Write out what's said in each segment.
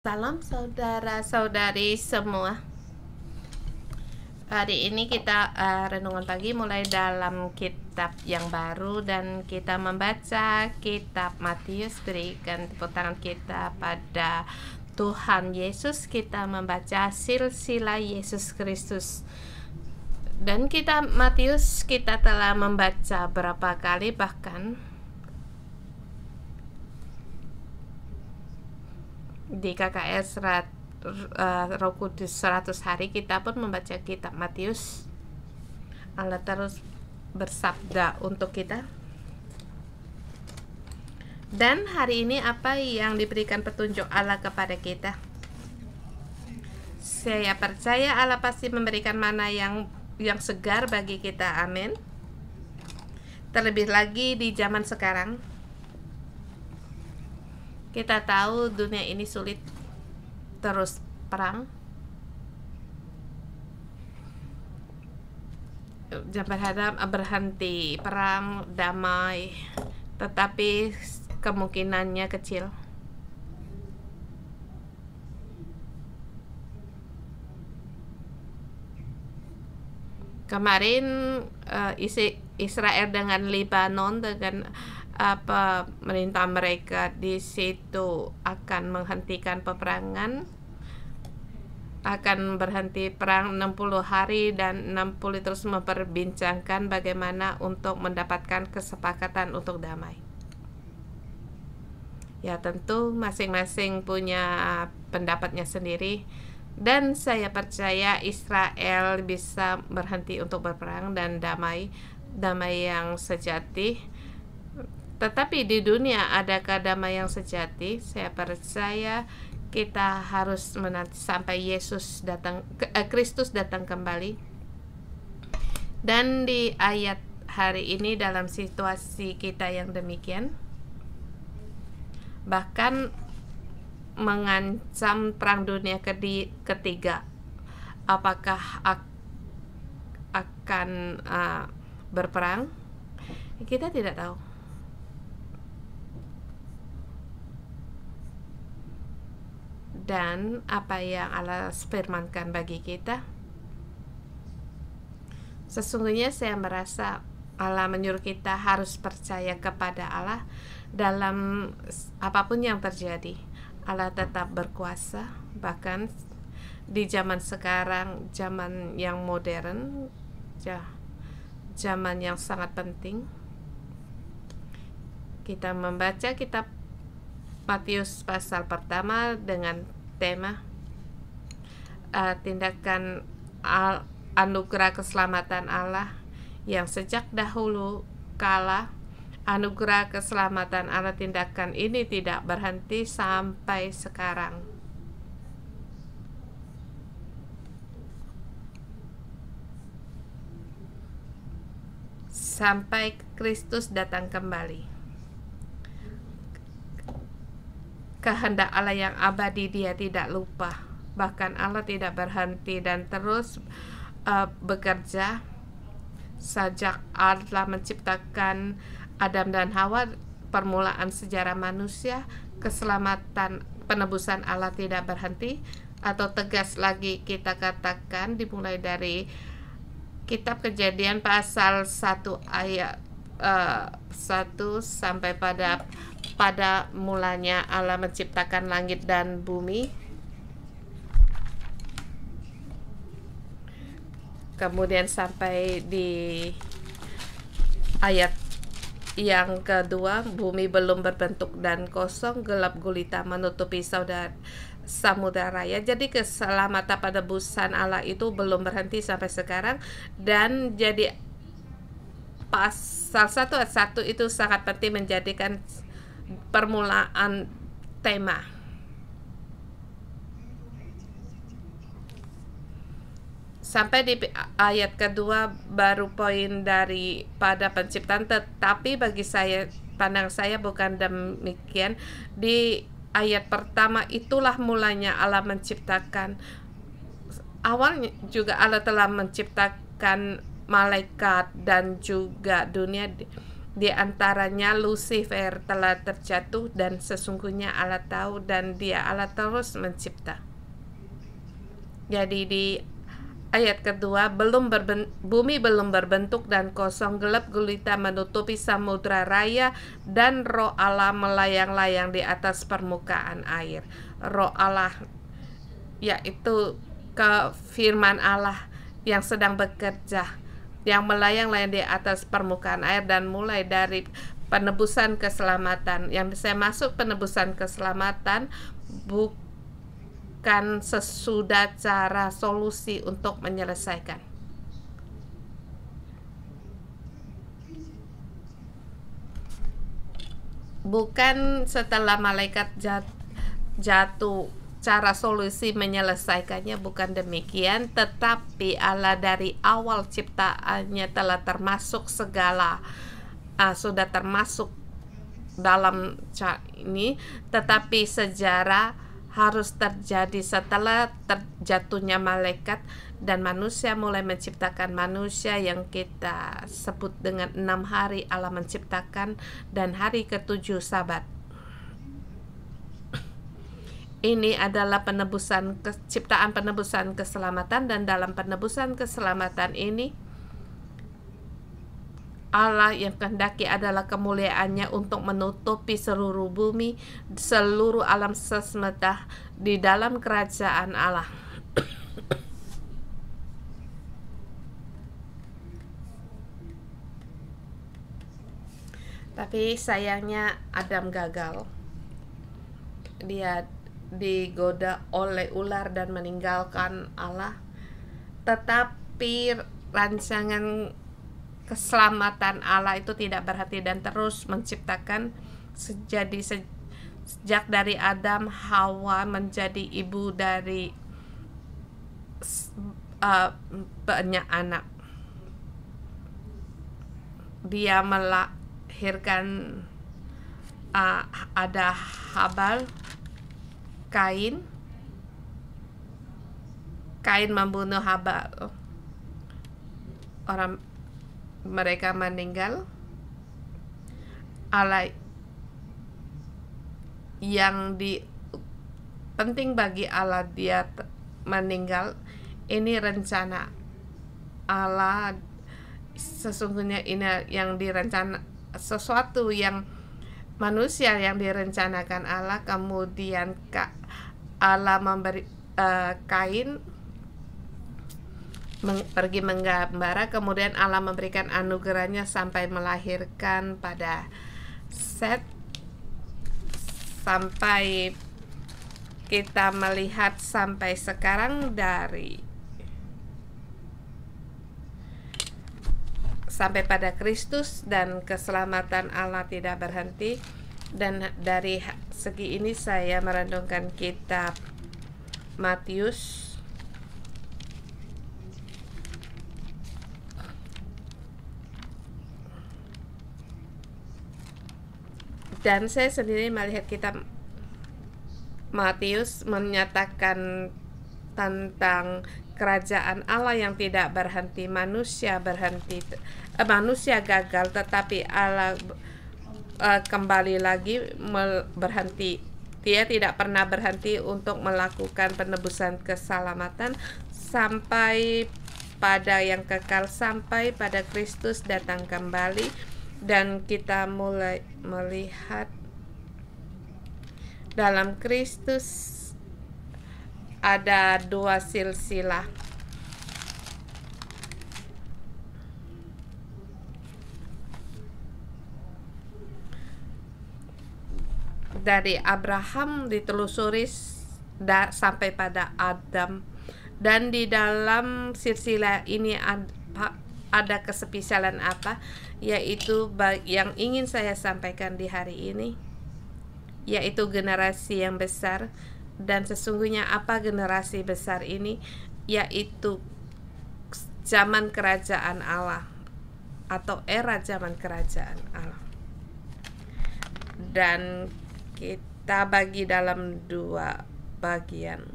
Salam saudara-saudari semua. Hari ini kita renungan pagi mulai dalam kitab yang baru dan kita membaca kitab Matius. Berikan tepuk tangan kita pada Tuhan Yesus. Kita membaca silsilah Yesus Kristus. Dan kitab Matius kita telah membaca berapa kali, bahkan di KKS Roh Kudus 100 hari kita pun membaca kitab Matius. Allah terus bersabda untuk kita. Dan hari ini apa yang diberikan petunjuk Allah kepada kita? Saya percaya Allah pasti memberikan mana yang segar bagi kita. Amin. Terlebih lagi di zaman sekarang. Kita tahu dunia ini sulit, terus perang. Jangan berhenti perang, damai, tetapi kemungkinannya kecil. Kemarin Israel dengan Lebanon, dengan pemerintah mereka di situ akan menghentikan peperangan, akan berhenti perang 60 hari dan 60 terus memperbincangkan bagaimana untuk mendapatkan kesepakatan untuk damai. Ya, tentu masing-masing punya pendapatnya sendiri, dan saya percaya Israel bisa berhenti untuk berperang dan damai yang sejati. Tetapi di dunia adakah damai yang sejati? Saya percaya kita harus menanti sampai Kristus datang kembali. Dan di ayat hari ini dalam situasi kita yang demikian, bahkan mengancam perang dunia ketiga, apakah akan berperang? Kita tidak tahu. Dan apa yang Allah firmankan bagi kita, sesungguhnya saya merasa Allah menyuruh kita harus percaya kepada Allah dalam apapun yang terjadi. Allah tetap berkuasa, bahkan di zaman sekarang, zaman yang modern, zaman yang sangat penting. Kita membaca kitab Matius pasal pertama dengan tema tindakan anugerah keselamatan Allah yang sejak dahulu kala. Anugerah keselamatan Allah, tindakan ini tidak berhenti sampai sekarang. Sampai Kristus datang kembali. Kehendak Allah yang abadi Dia tidak lupa. Bahkan Allah tidak berhenti dan terus bekerja sejak Allah menciptakan Adam dan Hawa, permulaan sejarah manusia. Keselamatan penebusan Allah tidak berhenti, atau tegas lagi kita katakan dimulai dari kitab Kejadian pasal 1 ayat 1 sampai pada mulanya Allah menciptakan langit dan bumi. Kemudian sampai di ayat yang kedua, bumi belum berbentuk dan kosong, gelap gulita menutupi samudra raya. Jadi keselamatan penebusan Allah itu belum berhenti sampai sekarang. Dan jadi pasal 1 ayat 1 itu sangat penting menjadikan permulaan tema. Sampai di ayat kedua baru poin daripada penciptaan, tetapi bagi saya, pandang saya bukan demikian. Di ayat pertama itulah mulanya Allah menciptakan. Awalnya juga Allah telah menciptakan malaikat dan juga dunia. Di antaranya Lucifer telah terjatuh dan sesungguhnya Allah tahu dan Dia Allah terus mencipta. Jadi di ayat kedua, bumi belum berbentuk dan kosong, gelap gulita menutupi samudra raya, dan roh Allah melayang-layang di atas permukaan air. Roh Allah yaitu firman Allah yang sedang bekerja, yang melayang-layang di atas permukaan air, dan mulai dari penebusan keselamatan. Yang saya maksud penebusan keselamatan bukan sesudah cara solusi untuk menyelesaikan. Bukan setelah malaikat jatuh cara solusi menyelesaikannya, bukan demikian, tetapi Allah dari awal ciptaannya telah termasuk segala, sudah termasuk dalam ini, tetapi sejarah harus terjadi setelah terjatuhnya malaikat dan manusia mulai menciptakan manusia yang kita sebut dengan 6 hari Allah menciptakan dan hari ke-7 Sabat. Ini adalah ciptaan penebusan keselamatan, dan dalam penebusan keselamatan ini Allah yang kehendaki adalah kemuliaannya untuk menutupi seluruh bumi, seluruh alam semesta di dalam kerajaan Allah. Tapi sayangnya Adam gagal. Dia digoda oleh ular dan meninggalkan Allah. Tetapi rancangan keselamatan Allah itu tidak berhenti dan terus menciptakan. Jadi sejak dari Adam, Hawa menjadi ibu dari banyak anak. Dia melahirkan ada Habal, Kain membunuh Habal, mereka meninggal. Allah yang penting bagi Allah dia meninggal. Ini rencana Allah. Sesungguhnya ini yang direncana, sesuatu yang manusia yang direncanakan Allah. Kemudian Allah memberi Kain pergi menggembala, kemudian Allah memberikan anugerahnya sampai melahirkan pada Set, sampai kita melihat sampai sekarang sampai pada Kristus, dan keselamatan Allah tidak berhenti. Dan dari segi ini saya merenungkan kitab Matius dan saya sendiri melihat kitab Matius menyatakan tentang kerajaan Allah yang tidak berhenti. Manusia gagal, tetapi Allah kembali lagi berhenti. Dia tidak pernah berhenti untuk melakukan penebusan keselamatan sampai pada yang kekal, sampai pada Kristus datang kembali. Dan kita mulai melihat dalam Kristus ada 2 silsilah. Dari Abraham ditelusuri sampai pada Adam, dan di dalam silsilah ini ada kesepisalan apa, yaitu yang ingin saya sampaikan di hari ini, yaitu generasi yang besar. Dan sesungguhnya apa generasi besar ini? Yaitu zaman kerajaan Allah atau era zaman kerajaan Allah. Dan kita bagi dalam 2 bagian.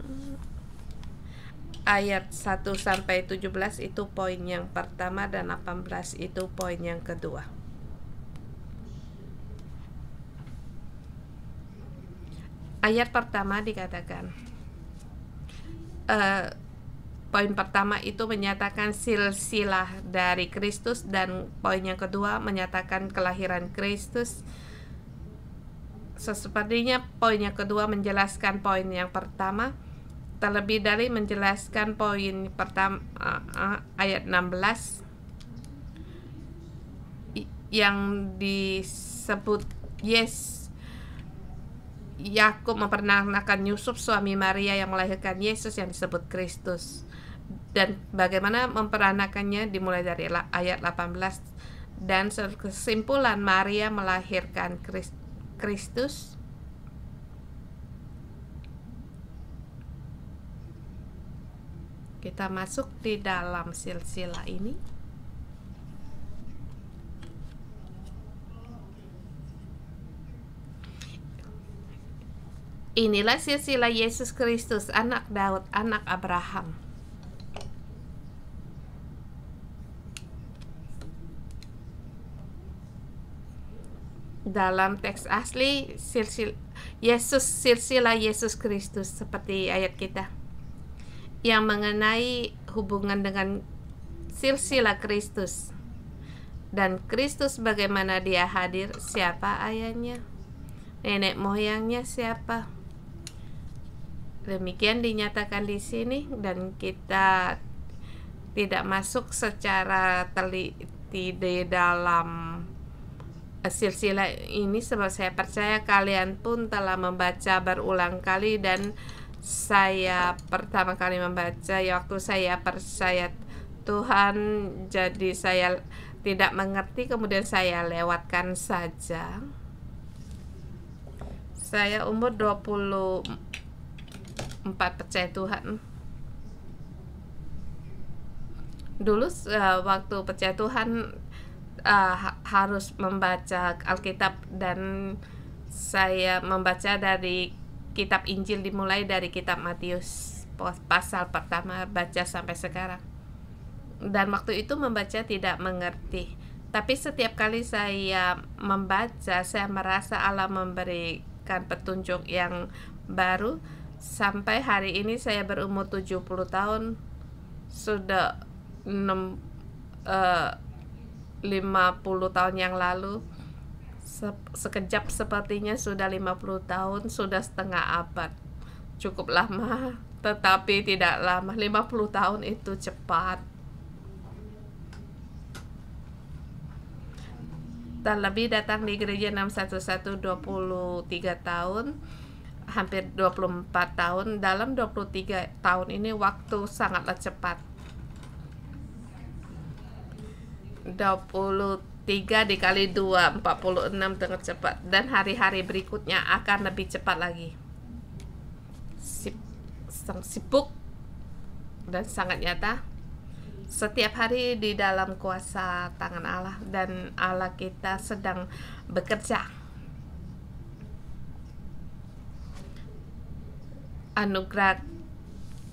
Ayat 1 sampai 17 itu poin yang pertama dan 18 itu poin yang kedua. Ayat pertama dikatakan, poin pertama itu menyatakan silsilah dari Kristus, dan poin yang kedua menyatakan kelahiran Kristus. Sepertinya poin yang kedua menjelaskan poin yang pertama, terlebih dari menjelaskan poin pertama, ayat 16 yang disebut Yakub memperanakan Yusuf suami Maria yang melahirkan Yesus yang disebut Kristus. Dan bagaimana memperanakannya dimulai dari ayat 18, dan kesimpulan Maria melahirkan Kristus. Kita masuk di dalam silsilah ini. Inilah silsilah Yesus Kristus, anak Daud, anak Abraham. Dalam teks asli, silsilah Yesus Kristus seperti ayat kita, yang mengenai hubungan dengan silsilah Kristus. Dan Kristus bagaimana dia hadir, siapa ayahnya, nenek moyangnya siapa. Demikian dinyatakan di sini, dan kita tidak masuk secara teliti di dalam silsilah ini, sebab saya percaya kalian pun telah membaca berulang kali, dan saya pertama kali membaca waktu saya percaya Tuhan, jadi saya tidak mengerti, kemudian saya lewatkan saja. Saya umur 24 percaya Tuhan. Dulu waktu percaya Tuhan harus membaca Alkitab, dan saya membaca dari kitab Injil, dimulai dari kitab Matius pasal pertama baca sampai sekarang. Dan waktu itu membaca tidak mengerti, tapi setiap kali saya membaca, saya merasa Allah memberikan petunjuk yang baru. Sampai hari ini saya berumur 70 tahun, sudah 50 tahun yang lalu. Sekejap sepertinya sudah 50 tahun, sudah setengah abad. Cukup lama, tetapi tidak lama. 50 tahun itu cepat. Terlebih datang di gereja 611 23 tahun, hampir 24 tahun. Dalam 23 tahun ini waktu sangatlah cepat. 23 dikali 2, 46 dengan cepat. Dan hari-hari berikutnya akan lebih cepat lagi. Sibuk dan sangat nyata. Setiap hari di dalam kuasa tangan Allah, dan Allah kita sedang bekerja. Anugerah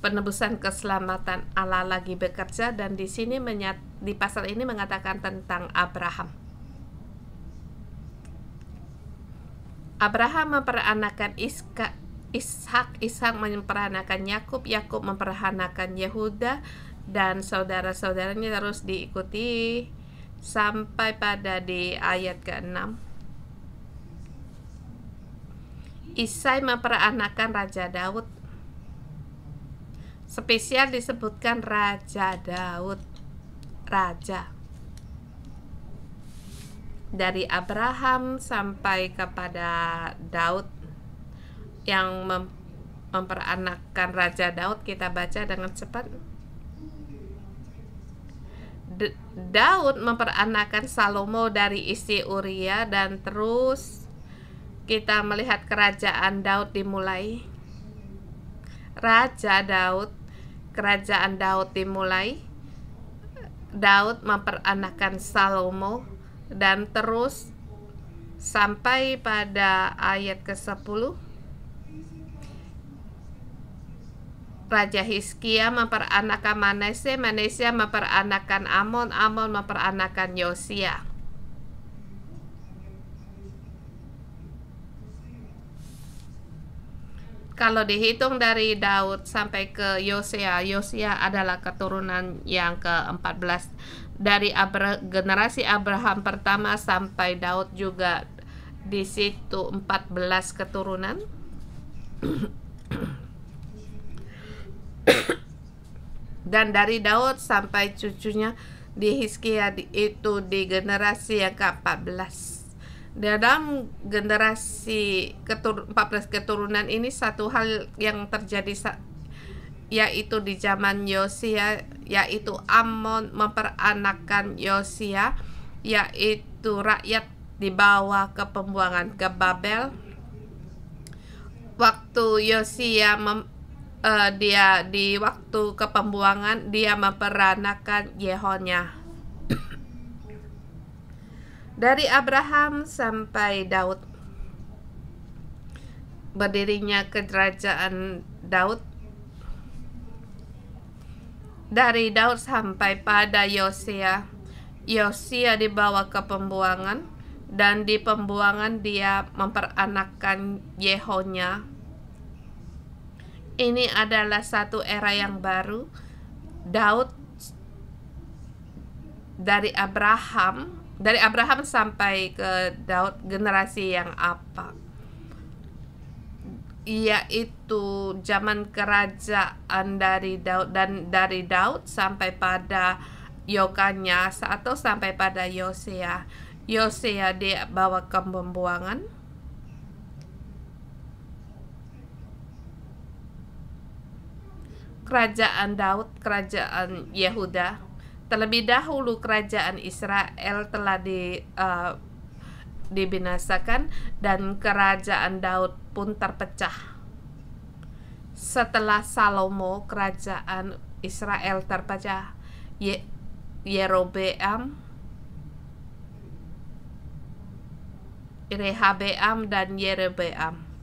penebusan keselamatan Allah lagi bekerja, dan di sini di pasal ini mengatakan tentang Abraham. Abraham memperanakan Ishak, Ishak memperanakan Yakub, Yakub memperanakan Yehuda, dan saudara-saudaranya terus diikuti sampai pada di ayat ke-6. Isai memperanakan Raja Daud. Spesial disebutkan Raja Daud, raja. Dari Abraham sampai kepada Daud, yang memperanakan Raja Daud, kita baca dengan cepat. Daud memperanakan Salomo dari istri Uria, dan terus kita melihat kerajaan Daud dimulai. Raja Daud, kerajaan Daud dimulai. Daud memperanakan Salomo, dan terus sampai pada ayat ke-10. Raja Hizkia memperanakan Manase, Manase memperanakan Amon, Amon memperanakan Yosia. Kalau dihitung dari Daud sampai ke Yosia, Yosia adalah keturunan yang ke-14. Dari generasi Abraham pertama sampai Daud juga di situ 14 keturunan. Dan dari Daud sampai cucunya di Hizkia itu di generasi yang ke-14. Dalam generasi 14 keturunan ini satu hal yang terjadi yaitu di zaman Yosia, yaitu Amon memperanakkan Yosia, yaitu rakyat dibawa ke pembuangan ke Babel. Waktu Yosia dia di waktu ke pembuangan, dia memperanakkan Yehonya. Dari Abraham sampai Daud, berdirinya kerajaan Daud. Dari Daud sampai pada Yosia, Yosia dibawa ke pembuangan, dan di pembuangan dia memperanakkan Yehonya. Ini adalah satu era yang baru. Daud dari Abraham sampai ke Daud, generasi yang apa? Yaitu zaman kerajaan dari Daud, dan dari Daud sampai pada Yokanyas atau sampai pada Yosia. Yosia dia bawa ke pembuangan. Kerajaan Daud, kerajaan Yehuda. Terlebih dahulu kerajaan Israel telah dibinasakan, dan kerajaan Daud pun terpecah. Setelah Salomo, kerajaan Israel terpecah. Yerobeam, Rehabeam, dan Yerobeam.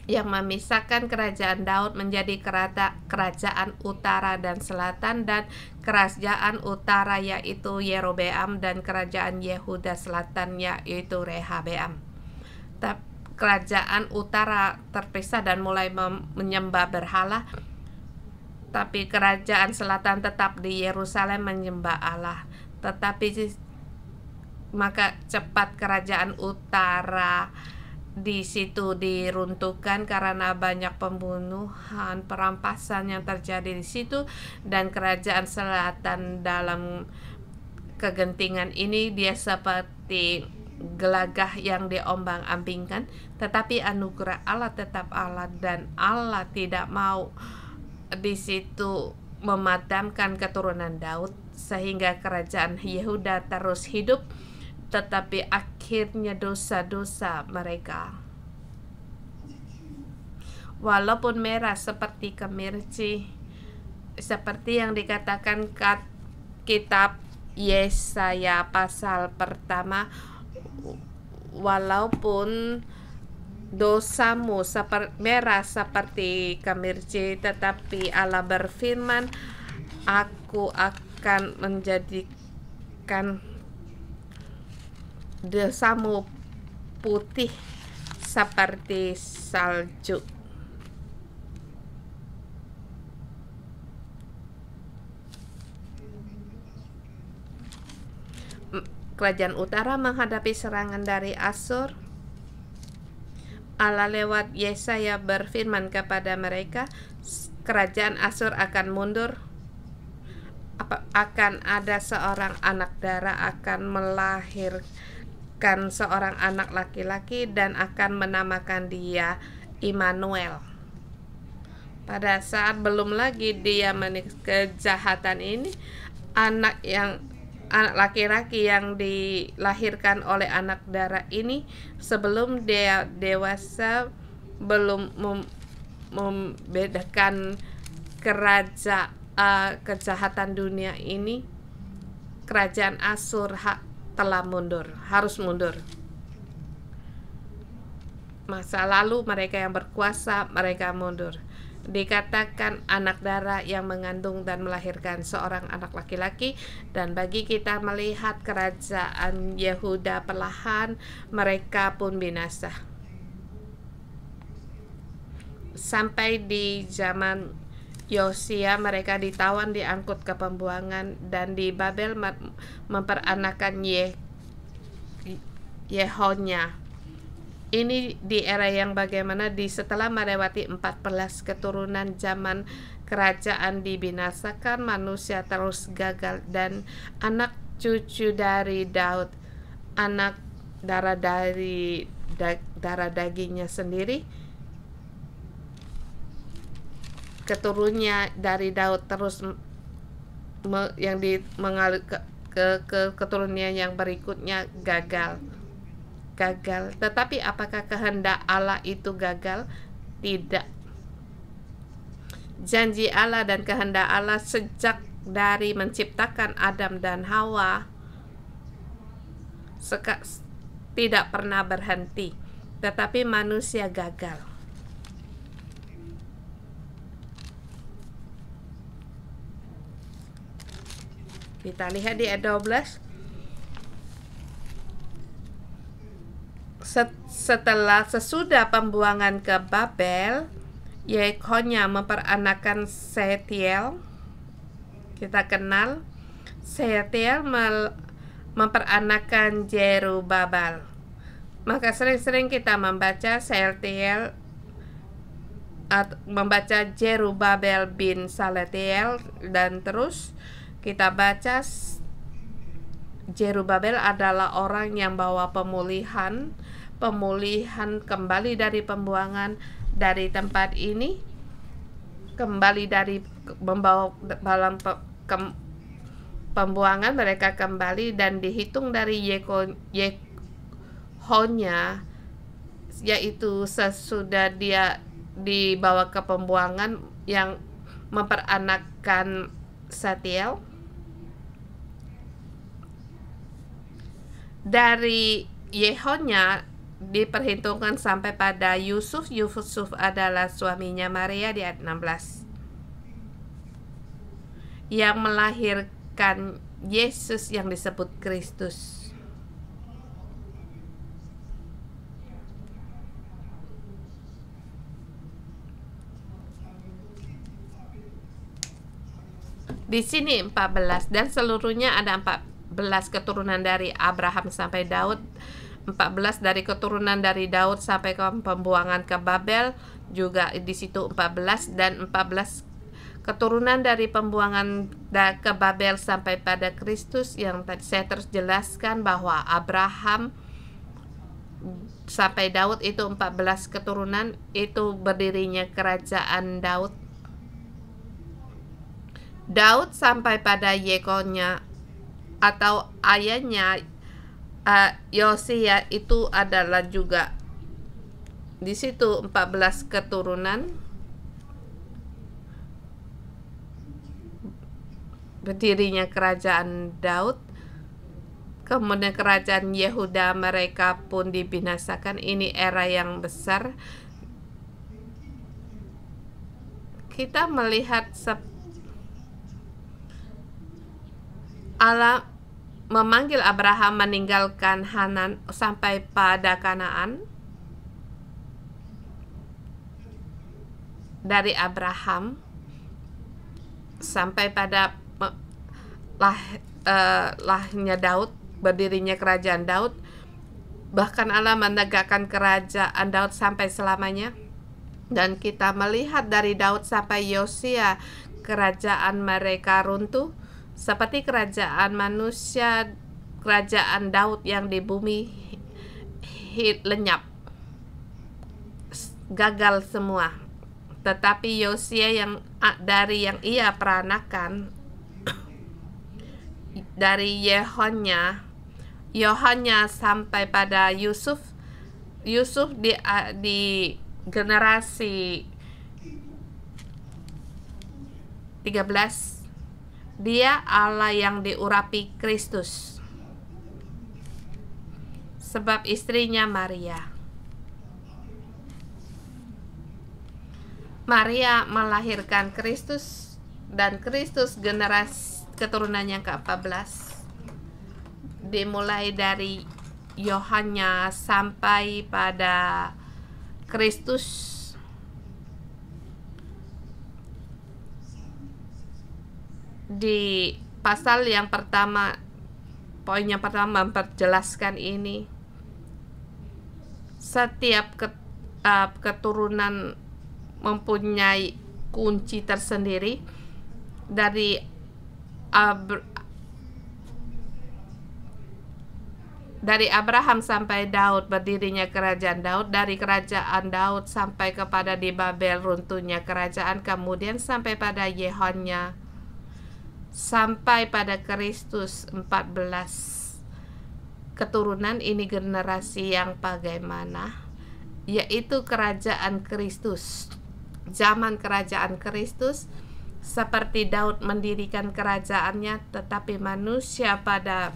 Yang memisahkan kerajaan Daud menjadi kerajaan utara dan selatan, dan kerajaan utara yaitu Yerobeam, dan kerajaan Yehuda selatan yaitu Rehabeam. Kerajaan utara terpisah dan mulai menyembah berhala, tapi kerajaan selatan tetap di Yerusalem menyembah Allah. Tetapi maka cepat kerajaan utara di situ diruntuhkan karena banyak pembunuhan, perampasan yang terjadi di situ, dan kerajaan selatan dalam kegentingan ini dia seperti gelagah yang diombang-ambingkan, tetapi anugerah Allah tetap Allah, dan Allah tidak mau di situ memadamkan keturunan Daud sehingga kerajaan Yehuda terus hidup. Tetapi akhirnya dosa-dosa mereka, walaupun merah seperti kemirci, seperti yang dikatakan kitab Yesaya pasal pertama, walaupun dosamu merah seperti kemirci, tetapi Allah berfirman, aku akan menjadikan dosamu putih seperti salju. Kerajaan utara menghadapi serangan dari Asyur. Allah lewat Yesaya berfirman kepada mereka, kerajaan Asyur akan mundur. Akan ada seorang anak darah akan melahirkan seorang anak laki-laki, dan akan menamakan dia Immanuel. Pada saat belum lagi dia kejahatan ini, anak laki-laki yang dilahirkan oleh anak darah ini, sebelum dia dewasa, belum membedakan kejahatan dunia ini, kerajaan Asyur telah harus mundur. Masa lalu mereka yang berkuasa, mereka mundur. dikatakan anak darah yang mengandung dan melahirkan seorang anak laki-laki. Dan bagi kita melihat kerajaan Yehuda perlahan mereka pun binasa. Sampai di zaman Yosia mereka ditawan, diangkut ke pembuangan, dan di Babel memperanakan Yehonya. Ini di era yang bagaimana setelah melewati 14 keturunan zaman kerajaan dibinasakan, manusia terus gagal, dan anak cucu dari Daud, anak darah dagingnya sendiri, keturunnya dari Daud terus mengalir ke keturunannya yang berikutnya gagal. Tetapi apakah kehendak Allah itu gagal? Tidak. Janji Allah dan kehendak Allah sejak dari menciptakan Adam dan Hawa tidak pernah berhenti, tetapi manusia gagal. Kita lihat di ayat 12. Sesudah pembuangan ke Babel, Yekonya memperanakan Sealtiel. Kita kenal Sealtiel memperanakan Jerubabel. Maka sering-sering kita membaca Sealtiel, membaca Jerubabel bin Salatiel, dan terus kita baca Jerubabel adalah orang yang bawa pemulihan kembali dari pembuangan dari tempat ini, kembali dari membawa dalam pembuangan mereka kembali, dan dihitung dari Yehonya, yaitu sesudah dia dibawa ke pembuangan, yang memperanakkan Satiel. Dari Yehonya diperhitungkan sampai pada Yusuf. Yusuf adalah suaminya Maria di ayat 16, yang melahirkan Yesus yang disebut Kristus. Di sini 14, dan seluruhnya ada 14 keturunan dari Abraham sampai Daud, 14 dari keturunan dari Daud sampai ke pembuangan ke Babel, juga di situ 14, dan 14 keturunan dari pembuangan ke Babel sampai pada Kristus, yang tadi saya terus jelaskan bahwa Abraham sampai Daud itu 14 keturunan, itu berdirinya kerajaan Daud. Daud sampai pada Yekonya atau ayahnya Yosia itu adalah juga di situ 14 keturunan, berdirinya kerajaan Daud. Kemudian kerajaan Yehuda mereka pun dibinasakan. Ini era yang besar. Kita melihat Allah memanggil Abraham meninggalkan Hanan sampai pada Kanaan. Dari Abraham sampai pada lahirnya Daud, berdirinya kerajaan Daud. Bahkan Allah menegakkan kerajaan Daud sampai selamanya. Dan kita melihat dari Daud sampai Yosia, kerajaan mereka runtuh. Seperti kerajaan manusia, kerajaan Daud yang di bumi lenyap, gagal semua. Tetapi Yosia yang ia peranakan dari Yehonya sampai pada Yusuf di generasi 13, dia Allah yang diurapi Kristus, sebab istrinya Maria. Maria melahirkan Kristus, dan Kristus generasi keturunan yang ke-14, dimulai dari Yohana sampai pada Kristus. Di pasal yang pertama, poin yang pertama memperjelaskan ini. Setiap keturunan mempunyai kunci tersendiri. Dari Abraham sampai Daud berdirinya kerajaan Daud, dari kerajaan Daud sampai kepada di Babel runtuhnya kerajaan, kemudian sampai pada Yohana, sampai pada Kristus 14 keturunan. Ini generasi yang bagaimana? Yaitu kerajaan Kristus. Zaman kerajaan Kristus, seperti Daud mendirikan kerajaannya, tetapi manusia pada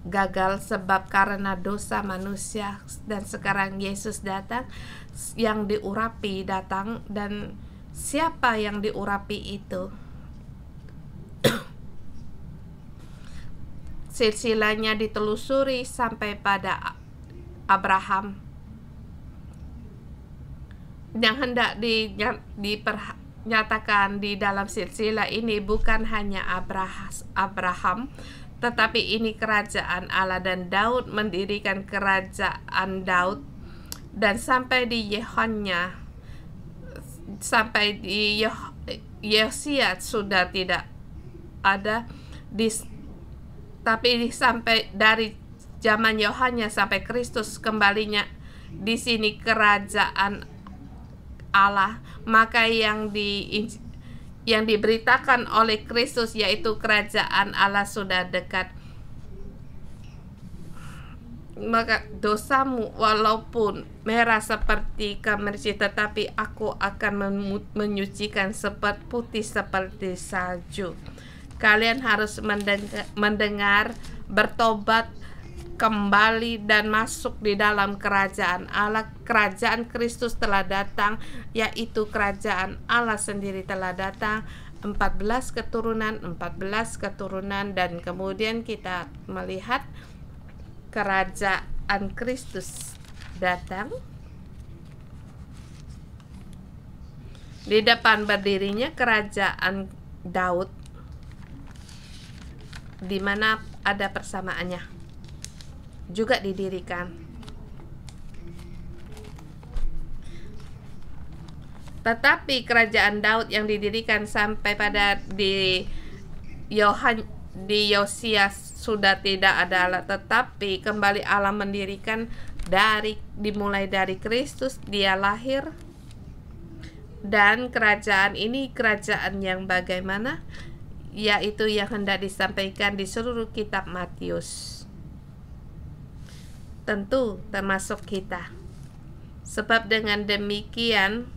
gagal sebab karena dosa manusia. Dan sekarang Yesus datang, yang diurapi datang. Dan siapa yang diurapi itu? Silsilahnya ditelusuri sampai pada Abraham. Yang hendak dinyatakan di dalam silsilah ini bukan hanya Abraham, tetapi ini kerajaan Allah, dan Daud mendirikan kerajaan Daud, dan sampai di Yohana, sampai di Yosia sudah tidak ada, tapi sampai dari zaman Yohana sampai Kristus kembalinya di sini kerajaan Allah. Maka yang diberitakan oleh Kristus, yaitu kerajaan Allah sudah dekat. Maka dosamu walaupun merah seperti kemerci, tetapi aku akan menyucikan seperti putih seperti salju. Kalian harus mendengar, bertobat kembali dan masuk di dalam kerajaan Allah. Kerajaan Kristus telah datang, yaitu kerajaan Allah sendiri telah datang. 14 keturunan, dan kemudian kita melihat kerajaan Kristus datang. Di depan berdirinya kerajaan Daud, di mana ada persamaannya juga didirikan. Tetapi kerajaan Daud yang didirikan sampai pada di Yosia sudah tidak ada Allah, tetapi kembali Allah mendirikan dimulai dari Kristus. Dia lahir, dan kerajaan ini kerajaan yang bagaimana? Yaitu yang hendak disampaikan di seluruh kitab Matius, tentu termasuk kita. Sebab dengan demikian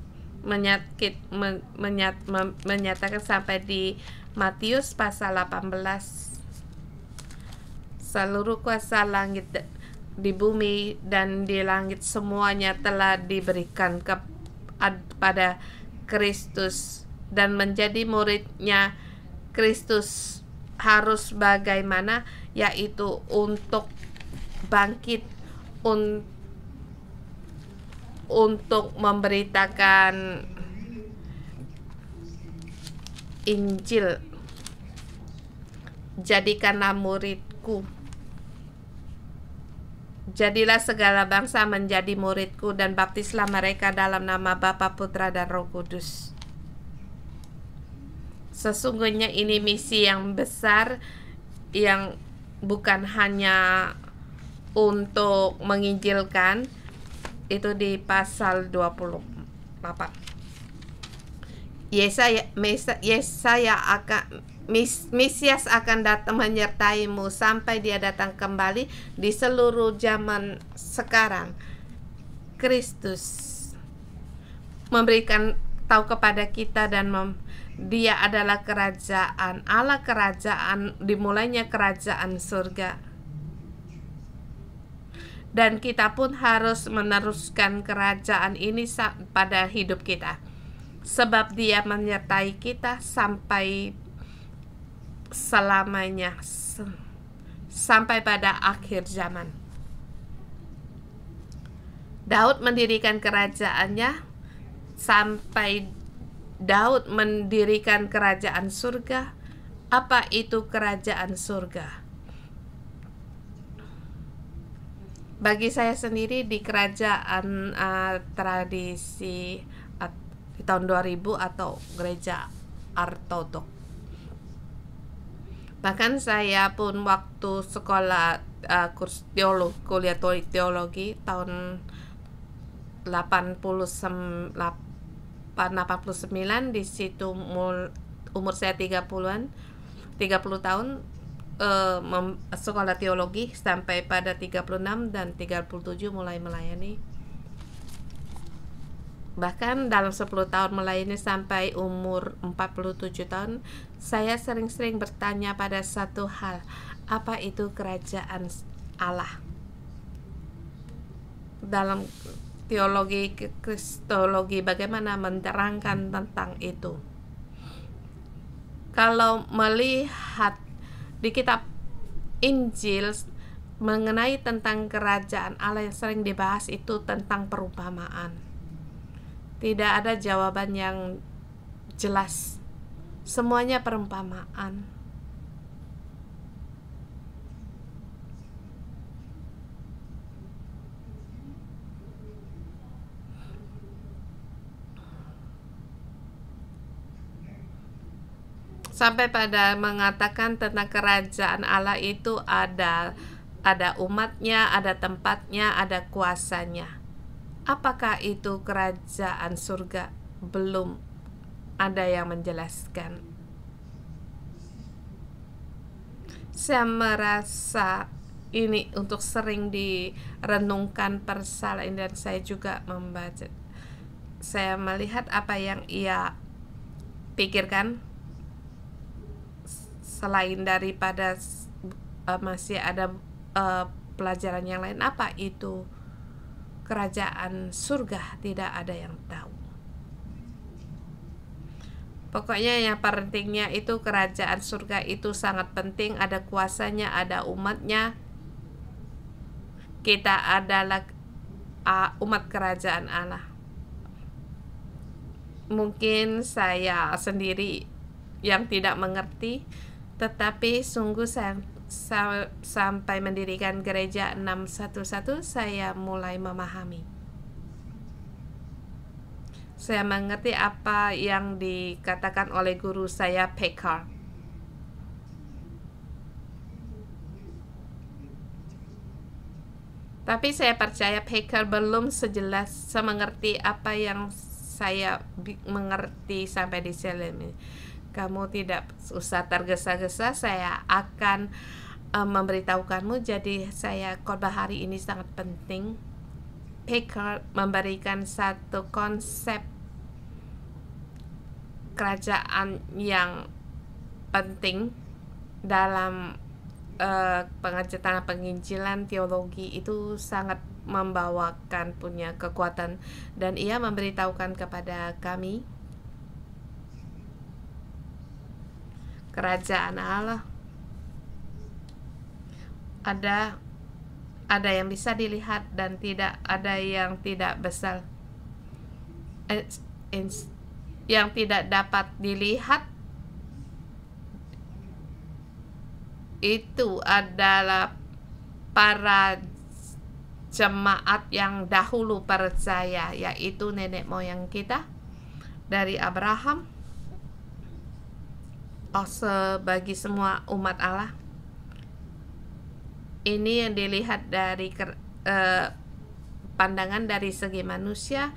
menyatakan sampai di Matius pasal 18, seluruh kuasa langit di bumi dan di langit semuanya telah diberikan kepada Kristus, dan menjadi muridnya Kristus harus bagaimana? Yaitu untuk bangkit, untuk memberitakan Injil. Jadikanlah muridku, jadilah segala bangsa menjadi muridku, dan baptislah mereka dalam nama Bapa, Putra, dan Roh Kudus. Sesungguhnya ini misi yang besar, yang bukan hanya untuk menginjilkan. Itu di pasal 28. Mesias akan datang menyertaimu sampai dia datang kembali di seluruh zaman sekarang. Kristus memberikan tahu kepada kita, dan dia adalah kerajaan Allah, dimulainya kerajaan surga. dan kita pun harus meneruskan kerajaan ini pada hidup kita, sebab Dia menyertai kita sampai selamanya, sampai pada akhir zaman. Daud mendirikan kerajaannya sampai Daud mendirikan kerajaan surga. Apa itu kerajaan surga? Bagi saya sendiri di kerajaan tradisi di tahun 2000 atau gereja ortodok. Bahkan saya pun waktu sekolah kuliah teologi tahun 89, di situ umur saya 30 tahun, sekolah teologi sampai pada 36 dan 37 mulai melayani. Bahkan dalam 10 tahun melayani sampai umur 47 tahun, saya sering-sering bertanya pada satu hal, apa itu kerajaan Allah? Dalam teologi kristologi bagaimana menerangkan tentang itu? Kalau melihat di kitab Injil mengenai tentang kerajaan Allah yang sering dibahas itu tentang perumpamaan. Tidak ada jawaban yang jelas. Semuanya perumpamaan. Sampai pada mengatakan tentang kerajaan Allah itu ada umatnya, ada tempatnya, ada kuasanya. Apakah itu kerajaan surga? Belum ada yang menjelaskan. Saya merasa ini untuk sering direnungkan persoalan ini, dan saya juga membaca. Saya melihat apa yang ia pikirkan. Selain daripada masih ada pelajaran yang lain, apa itu kerajaan surga, tidak ada yang tahu. Pokoknya yang pentingnya itu kerajaan surga itu sangat penting, ada kuasanya, ada umatnya. Kita adalah umat kerajaan Allah. Mungkin saya sendiri yang tidak mengerti, tetapi sungguh sampai mendirikan gereja 611 saya mulai memahami. Saya mengerti apa yang dikatakan oleh guru saya Pekar. Tapi saya percaya Pekar belum sejelas semengerti apa yang saya mengerti sampai di sini. Kamu tidak usah tergesa-gesa, saya akan memberitahukanmu. Jadi saya khotbah hari ini sangat penting. Pekar memberikan satu konsep kerajaan yang penting dalam penginjilan teologi, itu sangat membawakan punya kekuatan, dan ia memberitahukan kepada kami kerajaan Allah ada yang bisa dilihat dan tidak ada yang tidak besar, yang tidak dapat dilihat itu adalah para jemaat yang dahulu percaya, yaitu nenek moyang kita dari Abraham. Bagi semua umat Allah, ini yang dilihat dari pandangan dari segi manusia,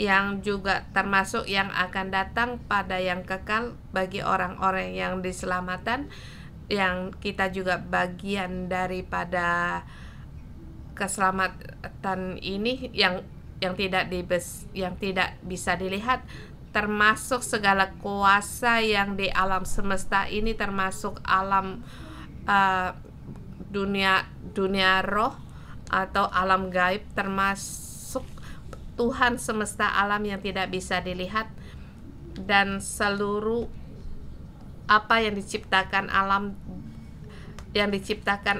yang juga termasuk yang akan datang pada yang kekal bagi orang-orang yang diselamatkan, yang kita juga bagian daripada keselamatan ini yang tidak bisa dilihat, termasuk segala kuasa yang di alam semesta ini, termasuk alam dunia roh, atau alam gaib, termasuk Tuhan semesta alam yang tidak bisa dilihat, dan seluruh apa yang diciptakan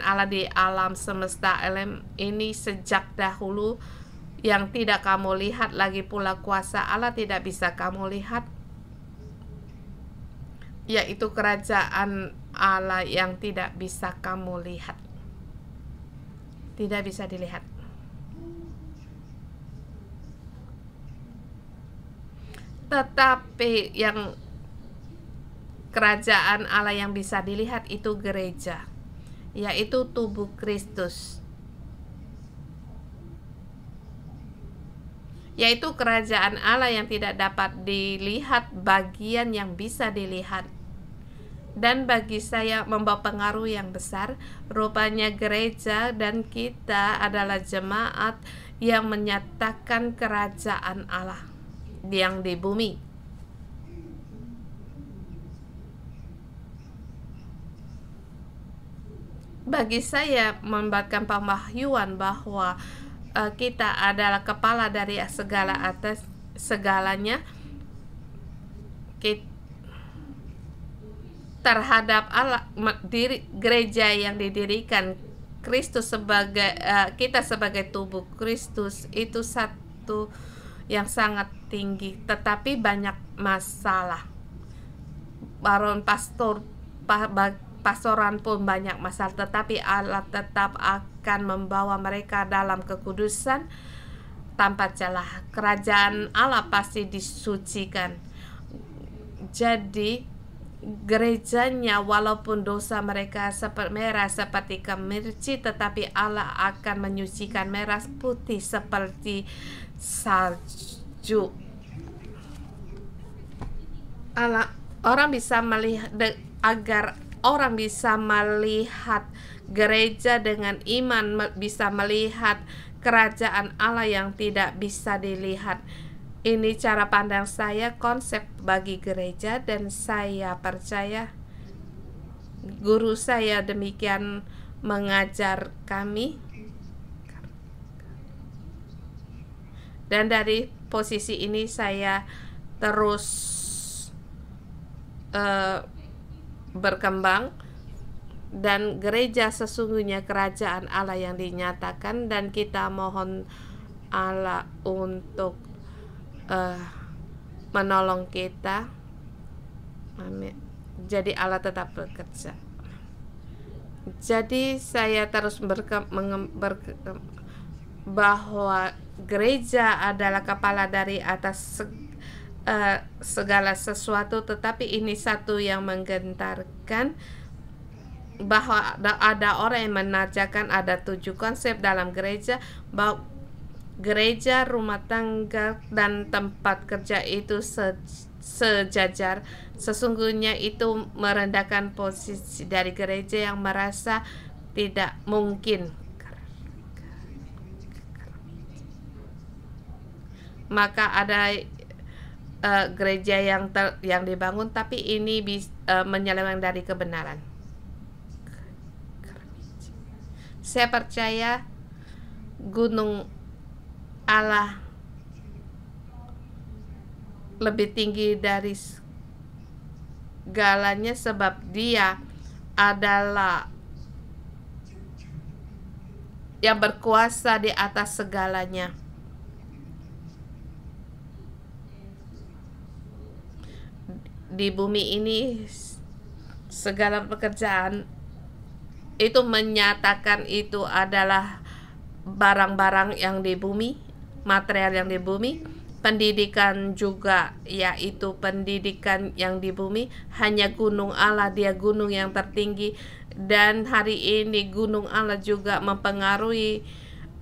Allah di alam semesta alam ini sejak dahulu, yang tidak kamu lihat, lagi pula kuasa Allah tidak bisa kamu lihat, yaitu kerajaan Allah yang tidak bisa kamu lihat, tidak bisa dilihat. Tetapi yang kerajaan Allah yang bisa dilihat itu gereja, yaitu tubuh Kristus, yaitu kerajaan Allah yang tidak dapat dilihat, bagian yang bisa dilihat. Dan bagi saya membawa pengaruh yang besar. Rupanya gereja dan kita adalah jemaat yang menyatakan kerajaan Allah yang di bumi. Bagi saya membuatkan pemahyuan bahwa kita adalah kepala dari segala atas segalanya. Terhadap Allah, gereja yang didirikan Kristus sebagai kita sebagai tubuh Kristus itu satu yang sangat tinggi, tetapi banyak masalah. Baron pastoran pun banyak masalah, tetapi Allah tetap akan membawa mereka dalam kekudusan tanpa celah. Kerajaan Allah pasti disucikan. Jadi gerejanya, walaupun dosa mereka merah seperti kemirci, tetapi Allah akan menyucikan merah putih seperti salju. Orang bisa melihat, agar orang bisa melihat gereja dengan iman, bisa melihat kerajaan Allah yang tidak bisa dilihat. Ini cara pandang saya, konsep bagi gereja, dan saya percaya guru saya demikian mengajar kami. Dan dari posisi ini saya terus berkembang, dan gereja sesungguhnya kerajaan Allah yang dinyatakan, dan kita mohon Allah untuk menolong kita. Amin. Jadi Allah tetap bekerja. Jadi saya terus bahwa gereja adalah kepala dari atas segala sesuatu, tetapi ini satu yang menggentarkan, bahwa ada orang yang menajarkan ada 7 konsep dalam gereja, bahwa gereja, rumah tangga, dan tempat kerja itu sejajar. Sesungguhnya itu merendahkan posisi dari gereja yang merasa tidak mungkin. Maka ada gereja yang dibangun, tapi ini menyeleweng dari kebenaran. Saya percaya gunung Allah lebih tinggi dari segalanya, sebab Dia adalah yang berkuasa di atas segalanya. Di bumi ini segala pekerjaan itu menyatakan itu adalah barang-barang yang di bumi, material yang di bumi. Pendidikan juga, yaitu pendidikan yang di bumi. Hanya gunung Allah, Dia gunung yang tertinggi. Dan hari ini gunung Allah juga mempengaruhi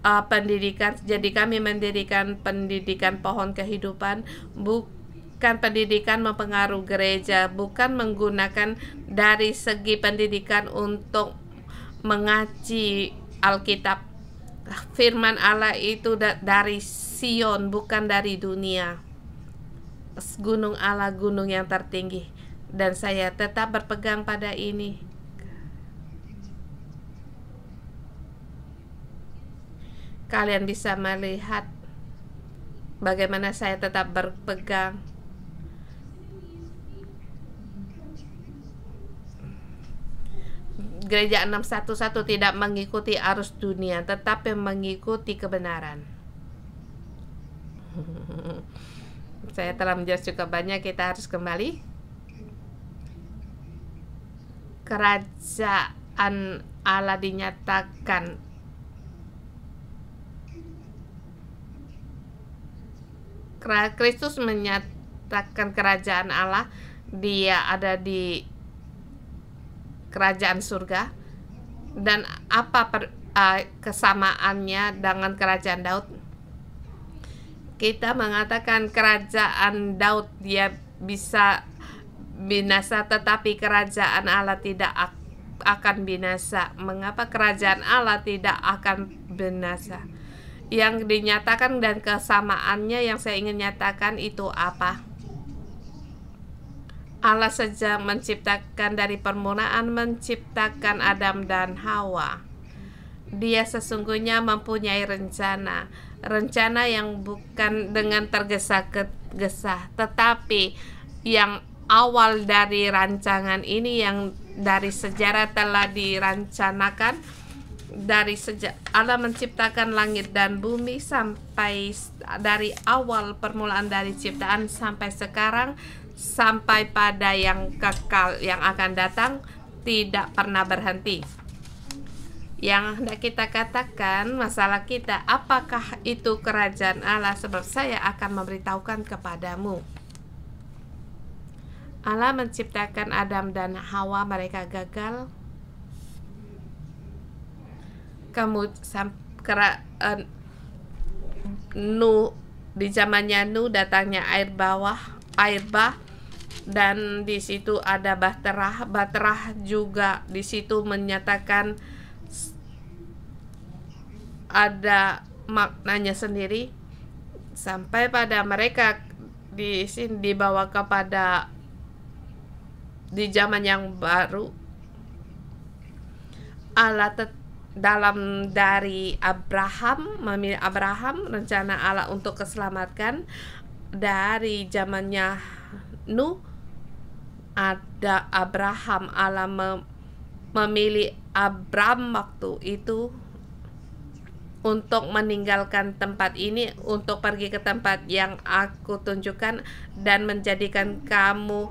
pendidikan. Jadi kami mendirikan pendidikan pohon kehidupan, bukan pendidikan mempengaruhi gereja, bukan menggunakan dari segi pendidikan untuk mengaji Alkitab. Firman Allah itu dari Sion, bukan dari dunia. Gunung Allah, gunung yang tertinggi, dan saya tetap berpegang pada ini. kalian bisa melihat bagaimana saya tetap berpegang Gereja 611 tidak mengikuti arus dunia, tetapi mengikuti kebenaran. Saya telah menjelaskan cukup banyak, kita harus kembali. Kerajaan Allah dinyatakan Kristus menyatakan kerajaan Allah, dia ada di kerajaan surga. Dan apa kesamaannya dengan kerajaan Daud? Kita mengatakan kerajaan Daud dia bisa binasa, tetapi kerajaan Allah tidak akan binasa. Mengapa kerajaan Allah tidak akan binasa? Yang dinyatakan dan kesamaannya yang saya ingin nyatakan itu apa? Allah sejak menciptakan dari permulaan, menciptakan Adam dan Hawa. Dia sesungguhnya mempunyai rencana yang bukan dengan tergesa-gesa, tetapi yang awal dari rancangan ini, yang dari sejarah telah dirancanakan. Dari sejak Allah menciptakan langit dan bumi, sampai dari awal permulaan dari ciptaan sampai sekarang, sampai pada yang kekal yang akan datang, tidak pernah berhenti. Yang hendak kita katakan, masalah kita, apakah itu kerajaan Allah? Sebab saya akan memberitahukan kepadamu. Allah menciptakan Adam dan Hawa, mereka gagal. Di zamannya Nuh datangnya air bah, dan di situ ada Baterah juga di situ menyatakan ada maknanya sendiri, sampai pada mereka di sini dibawa kepada di zaman yang baru. Allah dalam dari Abraham, memilih Abraham, rencana Allah untuk keselamatan dari zamannya Nuh. Ada Abraham, Allah memilih Abraham waktu itu untuk meninggalkan tempat ini, untuk pergi ke tempat yang aku tunjukkan dan menjadikan kamu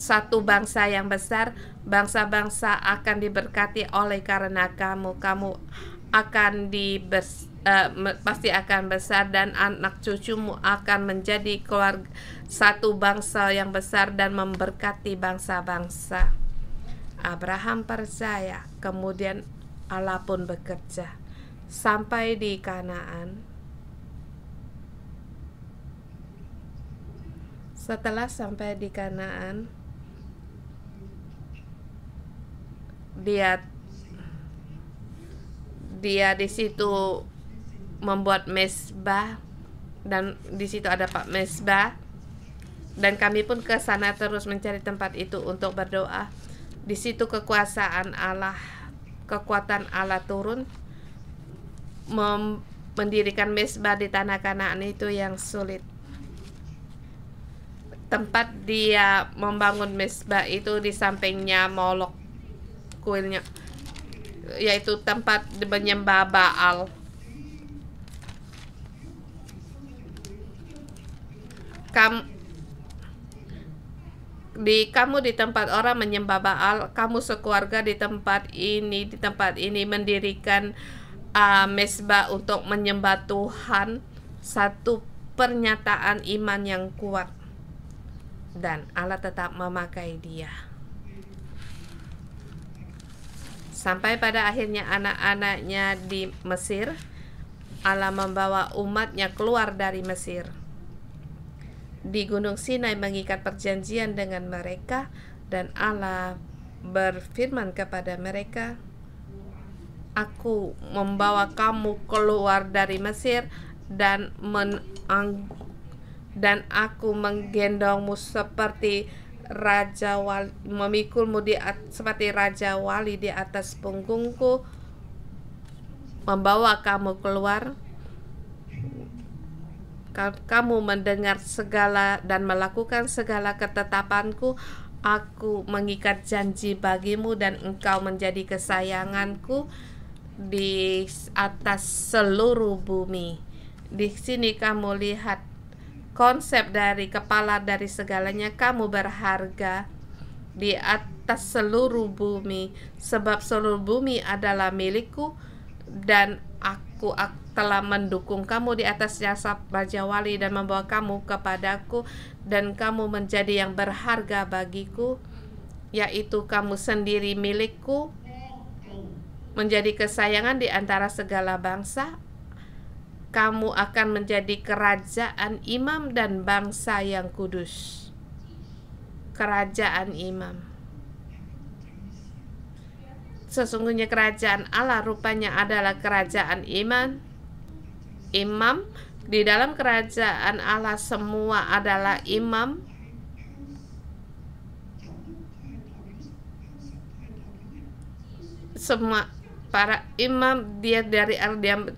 satu bangsa yang besar. Bangsa-bangsa akan diberkati oleh karena kamu akan pasti akan besar, dan anak cucumu akan menjadi keluarga satu bangsa yang besar dan memberkati bangsa-bangsa. Abraham percaya, kemudian Allah pun bekerja sampai di Kanaan. Setelah sampai di Kanaan, dia di situ membuat mezbah, dan di situ ada Pak mezbah, dan kami pun ke sana terus mencari tempat itu untuk berdoa. Di situ kekuatan Allah turun, mendirikan mezbah di tanah Kanaan itu yang sulit. Tempat dia membangun mezbah itu di sampingnya Molok, kuilnya, yaitu tempat menyembah Baal. Kamu di tempat orang menyembah Baal, kamu sekeluarga di tempat ini mendirikan mezbah untuk menyembah Tuhan. Satu pernyataan iman yang kuat, dan Allah tetap memakai dia. Sampai pada akhirnya anak-anaknya di Mesir, Allah membawa umatnya keluar dari Mesir. Di Gunung Sinai mengikat perjanjian dengan mereka, dan Allah berfirman kepada mereka, Aku membawa kamu keluar dari Mesir, dan aku menggendongmu seperti raja wali, memikulmu seperti raja wali di atas punggungku, membawa kamu keluar kamu mendengar segala dan melakukan segala ketetapanku, aku mengikat janji bagimu dan engkau menjadi kesayanganku di atas seluruh bumi. Di sini kamu lihat konsep dari kepala dari segalanya. Kamu berharga di atas seluruh bumi, sebab seluruh bumi adalah milikku, dan aku telah mendukung kamu di atas jasa Raja Wali dan membawa kamu kepadaku, dan kamu menjadi yang berharga bagiku, yaitu kamu sendiri milikku, menjadi kesayangan di antara segala bangsa. Kamu akan menjadi kerajaan imam dan bangsa yang kudus. Kerajaan imam. Sesungguhnya kerajaan Allah rupanya adalah kerajaan imam. Di dalam kerajaan Allah semua adalah imam. Semua para imam, dia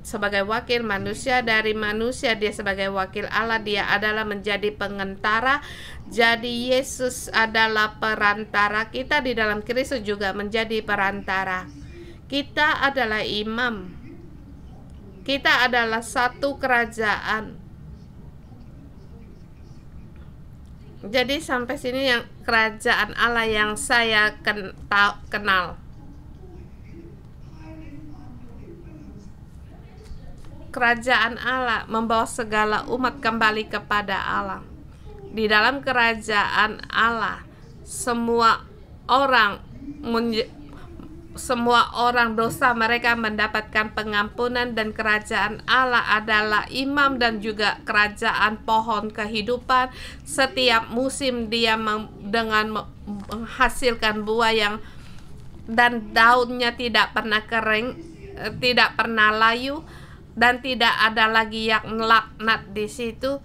sebagai wakil manusia, dari manusia dia sebagai wakil Allah. Dia adalah menjadi pengantara. Jadi Yesus adalah perantara. Kita di dalam Kristus juga menjadi perantara. Kita adalah imam. Kita adalah satu kerajaan. Jadi sampai sini yang kerajaan Allah yang saya kenal. Kerajaan Allah membawa segala umat kembali kepada Allah. Di dalam kerajaan Allah, semua orang dosa mereka mendapatkan pengampunan, dan kerajaan Allah adalah imam dan juga kerajaan pohon kehidupan. Setiap musim dia dengan menghasilkan buah dan daunnya tidak pernah kering, tidak pernah layu, dan tidak ada lagi yang laknat di situ.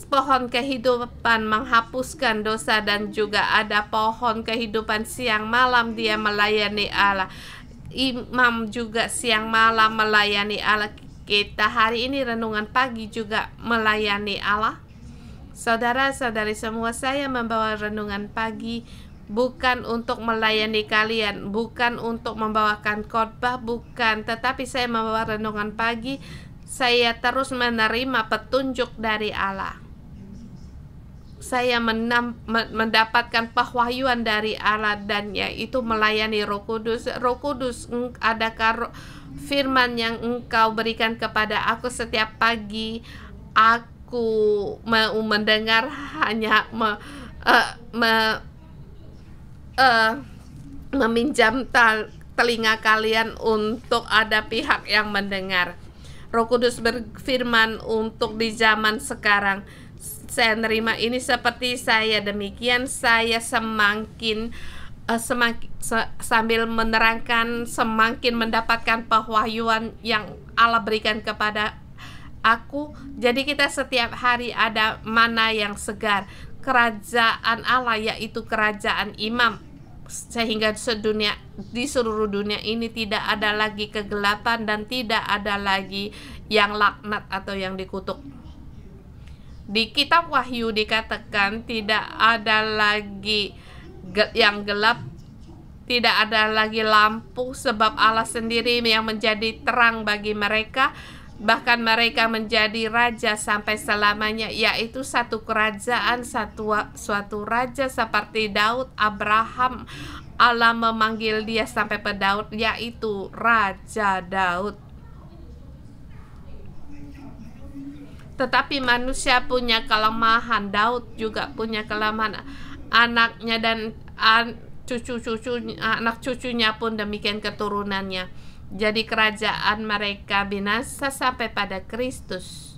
Pohon kehidupan menghapuskan dosa, dan juga ada pohon kehidupan siang malam dia melayani Allah. Imam juga siang malam melayani Allah. Kita hari ini renungan pagi juga melayani Allah. Saudara-saudari semua, saya membawa renungan pagi bukan untuk melayani kalian, bukan untuk membawakan khotbah, bukan, tetapi saya membawa renungan pagi. Saya terus menerima petunjuk dari Allah. Saya mendapatkan pewahyuan dari Allah, dan yaitu melayani Roh Kudus. Roh Kudus, adakah firman yang engkau berikan kepada aku setiap pagi? Aku mau mendengar, hanya meminjam telinga kalian untuk ada pihak yang mendengar. Roh Kudus berfirman untuk di zaman sekarang. Saya menerima ini seperti saya demikian. Saya semakin sambil menerangkan, semakin mendapatkan pewahyuan yang Allah berikan kepada aku. Jadi kita setiap hari ada mana yang segar. Kerajaan Allah yaitu kerajaan imam, sehingga di seluruh dunia ini tidak ada lagi kegelapan dan tidak ada lagi yang laknat atau yang dikutuk. Di kitab Wahyu dikatakan tidak ada lagi yang gelap, tidak ada lagi lampu, sebab Allah sendiri yang menjadi terang bagi mereka. Bahkan mereka menjadi raja sampai selamanya, yaitu satu kerajaan, suatu raja seperti Daud, Abraham. Allah memanggil dia sampai ke Daud, yaitu Raja Daud. Tetapi manusia punya kelemahan. Daud juga punya kelemahan. Anaknya dan anak cucunya pun demikian keturunannya. Jadi kerajaan mereka binasa sampai pada Kristus.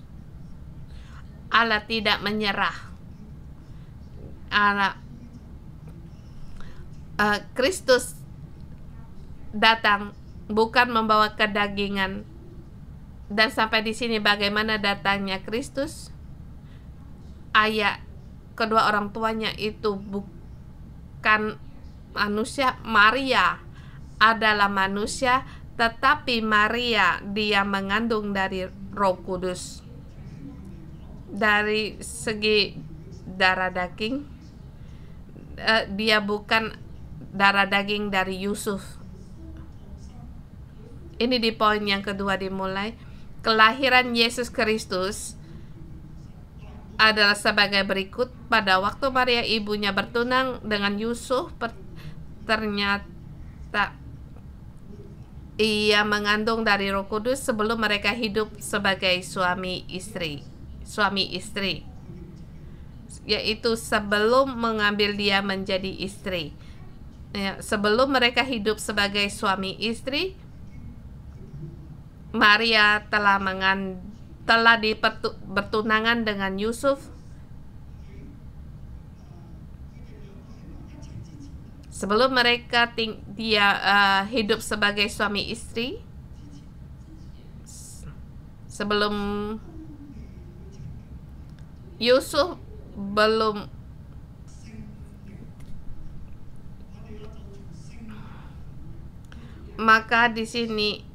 Allah tidak menyerah. Kristus datang bukan membawa kedagingan. Dan sampai di sini bagaimana datangnya Kristus? Ayah kedua orang tuanya itu bukan manusia. Maria adalah manusia, tetapi Maria dia mengandung dari Roh Kudus. dari segi darah daging, dia bukan darah daging dari Yusuf. Ini di poin yang kedua dimulai. Kelahiran Yesus Kristus adalah sebagai berikut. Pada waktu Maria ibunya bertunang dengan Yusuf, ternyata ia mengandung dari Roh Kudus sebelum mereka hidup sebagai suami istri, yaitu sebelum mengambil dia menjadi istri. Ya, sebelum mereka hidup sebagai suami istri, Maria telah bertunangan dengan Yusuf sebelum mereka hidup sebagai suami istri. Sebelum Yusuf belum maka di sini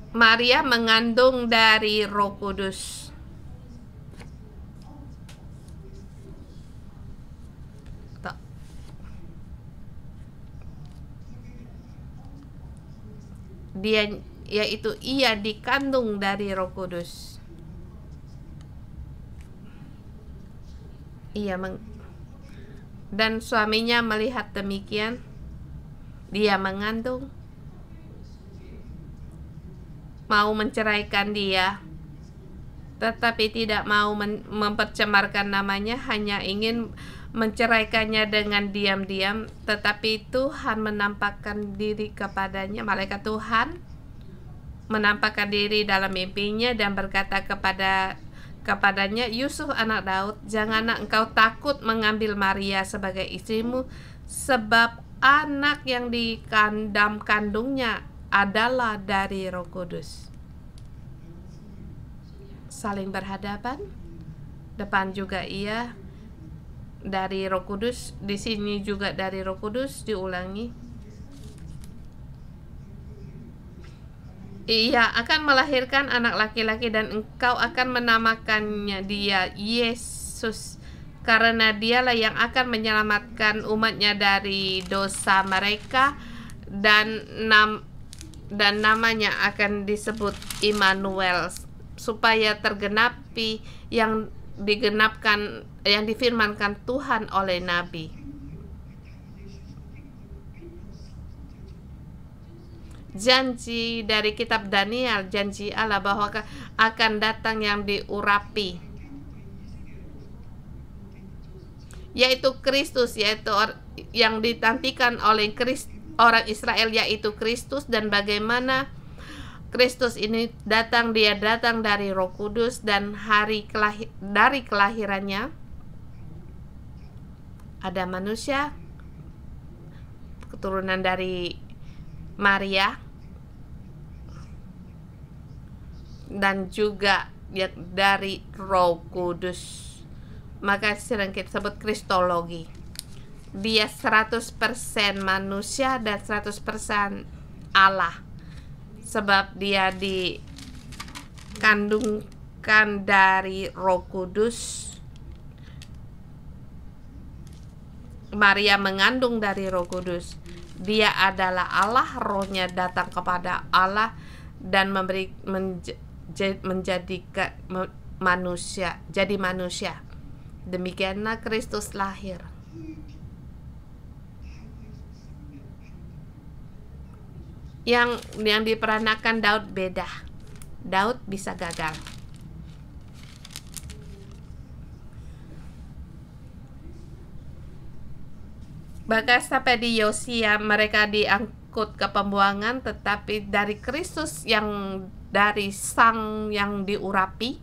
Maria mengandung dari Roh Kudus. Yaitu ia dikandung dari Roh Kudus. Dan suaminya melihat demikian, dia mengandung, mau menceraikan dia, tetapi tidak mau mempercemarkan namanya, hanya ingin menceraikannya dengan diam-diam. Tetapi Tuhan menampakkan diri kepadanya, malaikat Tuhan menampakkan diri dalam mimpinya dan berkata kepadanya, Yusuf anak Daud, janganlah engkau takut mengambil Maria sebagai istrimu, sebab anak yang di kandungnya adalah dari Roh Kudus. Saling berhadapan, depan juga ia dari Roh Kudus, di sini juga dari Roh Kudus, diulangi. Ia akan melahirkan anak laki-laki dan engkau akan menamakannya dia Yesus, karena dialah yang akan menyelamatkan umatnya dari dosa mereka, dan namanya akan disebut Immanuel, supaya tergenapi yang difirmankan Tuhan oleh nabi. Janji dari kitab Daniel, janji Allah bahwa akan datang yang diurapi, yaitu Kristus, yaitu yang ditantikan oleh orang Israel, yaitu Kristus. Dan bagaimana Kristus ini datang? Dia datang dari Roh Kudus, dan dari kelahirannya ada manusia, keturunan dari Maria, dan juga dari Roh Kudus. Maka sering kita sebut kristologi. Dia 100% manusia dan 100% Allah, sebab dia dikandungkan dari Roh Kudus. Maria mengandung dari Roh Kudus. Dia adalah Allah, rohnya datang kepada Allah dan menjadikan manusia, jadi manusia. Demikianlah Kristus lahir. Yang diperanakan Daud beda. Daud bisa gagal. Bahkan sampai di Yosia mereka diangkut ke pembuangan, tetapi dari Kristus yang dari sang yang diurapi,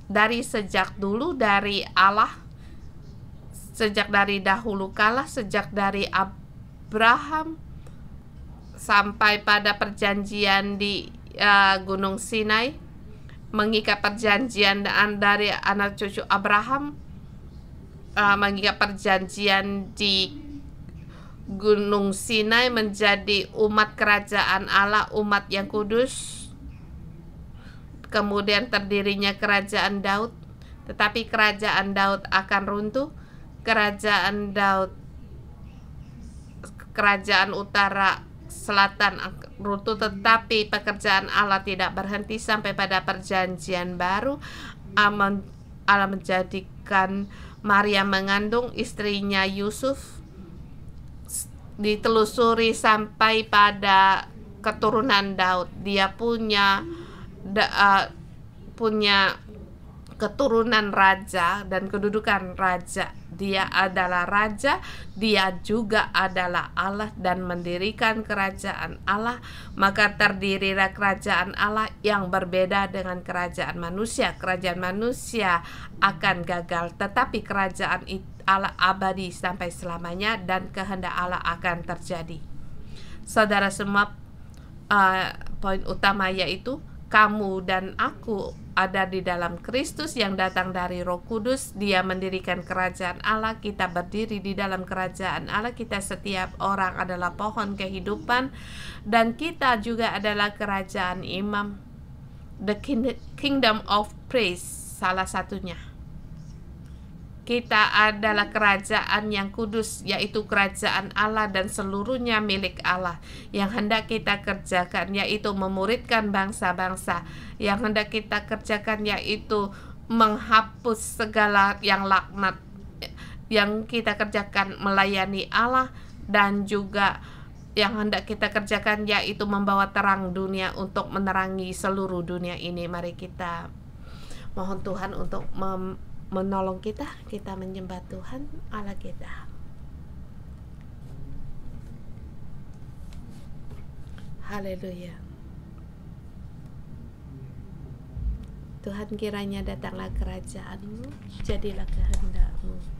dari sejak dulu dari Allah, sejak dari dahulu kala, sejak dari Abraham sampai pada perjanjian di Gunung Sinai, mengikat perjanjian dari anak cucu Abraham, mengikat perjanjian di Gunung Sinai menjadi umat kerajaan Allah, umat yang kudus. kemudian terdirinya kerajaan Daud, tetapi kerajaan Daud akan runtuh. Kerajaan Daud, kerajaan utara selatan runtuh, tetapi pekerjaan Allah tidak berhenti sampai pada perjanjian baru. Allah menjadikan Maria mengandung istrinya Yusuf, ditelusuri sampai pada keturunan Daud. Dia punya keturunan raja dan kedudukan raja. Dia adalah raja, dia juga adalah Allah dan mendirikan kerajaan Allah. Maka terdirilah kerajaan Allah yang berbeda dengan kerajaan manusia. Kerajaan manusia akan gagal, tetapi kerajaan Allah abadi sampai selamanya dan kehendak Allah akan terjadi. Saudara semua, poin utama yaitu kamu dan aku ada di dalam Kristus yang datang dari Roh Kudus. Dia mendirikan kerajaan Allah, kita berdiri di dalam kerajaan Allah. Kita setiap orang adalah pohon kehidupan, dan kita juga adalah kerajaan imam, the kingdom of praise, salah satunya. Kita adalah kerajaan yang kudus, yaitu kerajaan Allah, dan seluruhnya milik Allah. Yang hendak kita kerjakan yaitu memuridkan bangsa-bangsa. Yang hendak kita kerjakan yaitu menghapus segala yang laknat. Yang kita kerjakan melayani Allah, dan juga yang hendak kita kerjakan yaitu membawa terang dunia untuk menerangi seluruh dunia ini. Mari kita mohon Tuhan untuk menolong kita menyembah Tuhan Allah kita. Haleluya. Tuhan, kiranya datanglah kerajaan-Mu, jadilah kehendak-Mu.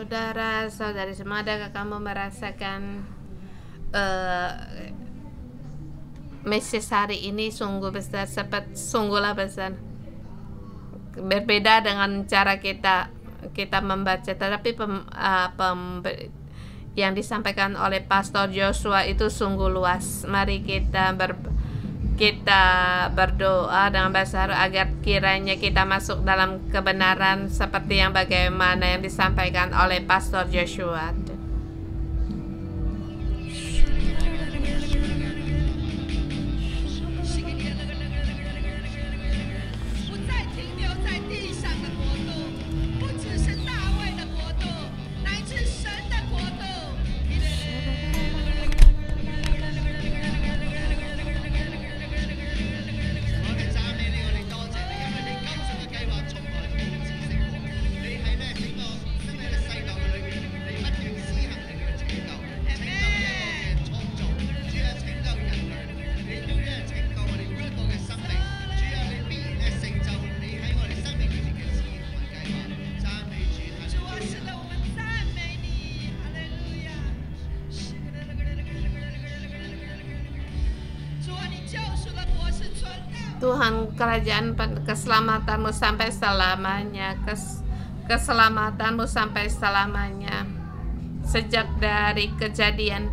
Saudara-saudari semua, adakah kamu merasakan message hari ini sungguh besar, sungguhlah besar. Berbeda dengan cara kita membaca, tetapi yang disampaikan oleh Pastor Joshua itu sungguh luas. Mari kita Kita berdoa dengan bahasa roh agar kiranya kita masuk dalam kebenaran seperti yang bagaimana yang disampaikan oleh Pastor Joshua. Tuhan, kerajaan keselamatanmu sampai selamanya, keselamatanmu sampai selamanya, sejak dari kejadian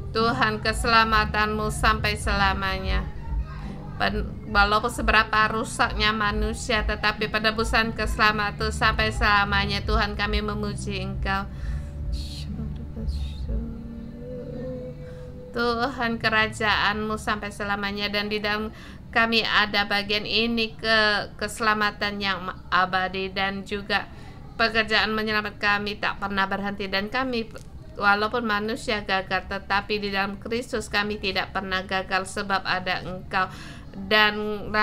Tuhan, keselamatanmu sampai selamanya. Walaupun seberapa rusaknya manusia, tetapi penebusan keselamatan sampai selamanya. Tuhan, kami memuji Engkau. Tuhan, kerajaanmu sampai selamanya, dan di dalam kami ada bagian ini keselamatan yang abadi, dan juga pekerjaan menyelamatkan kami tak pernah berhenti. Dan kami, walaupun manusia gagal, tetapi di dalam Kristus kami tidak pernah gagal, sebab ada Engkau, dan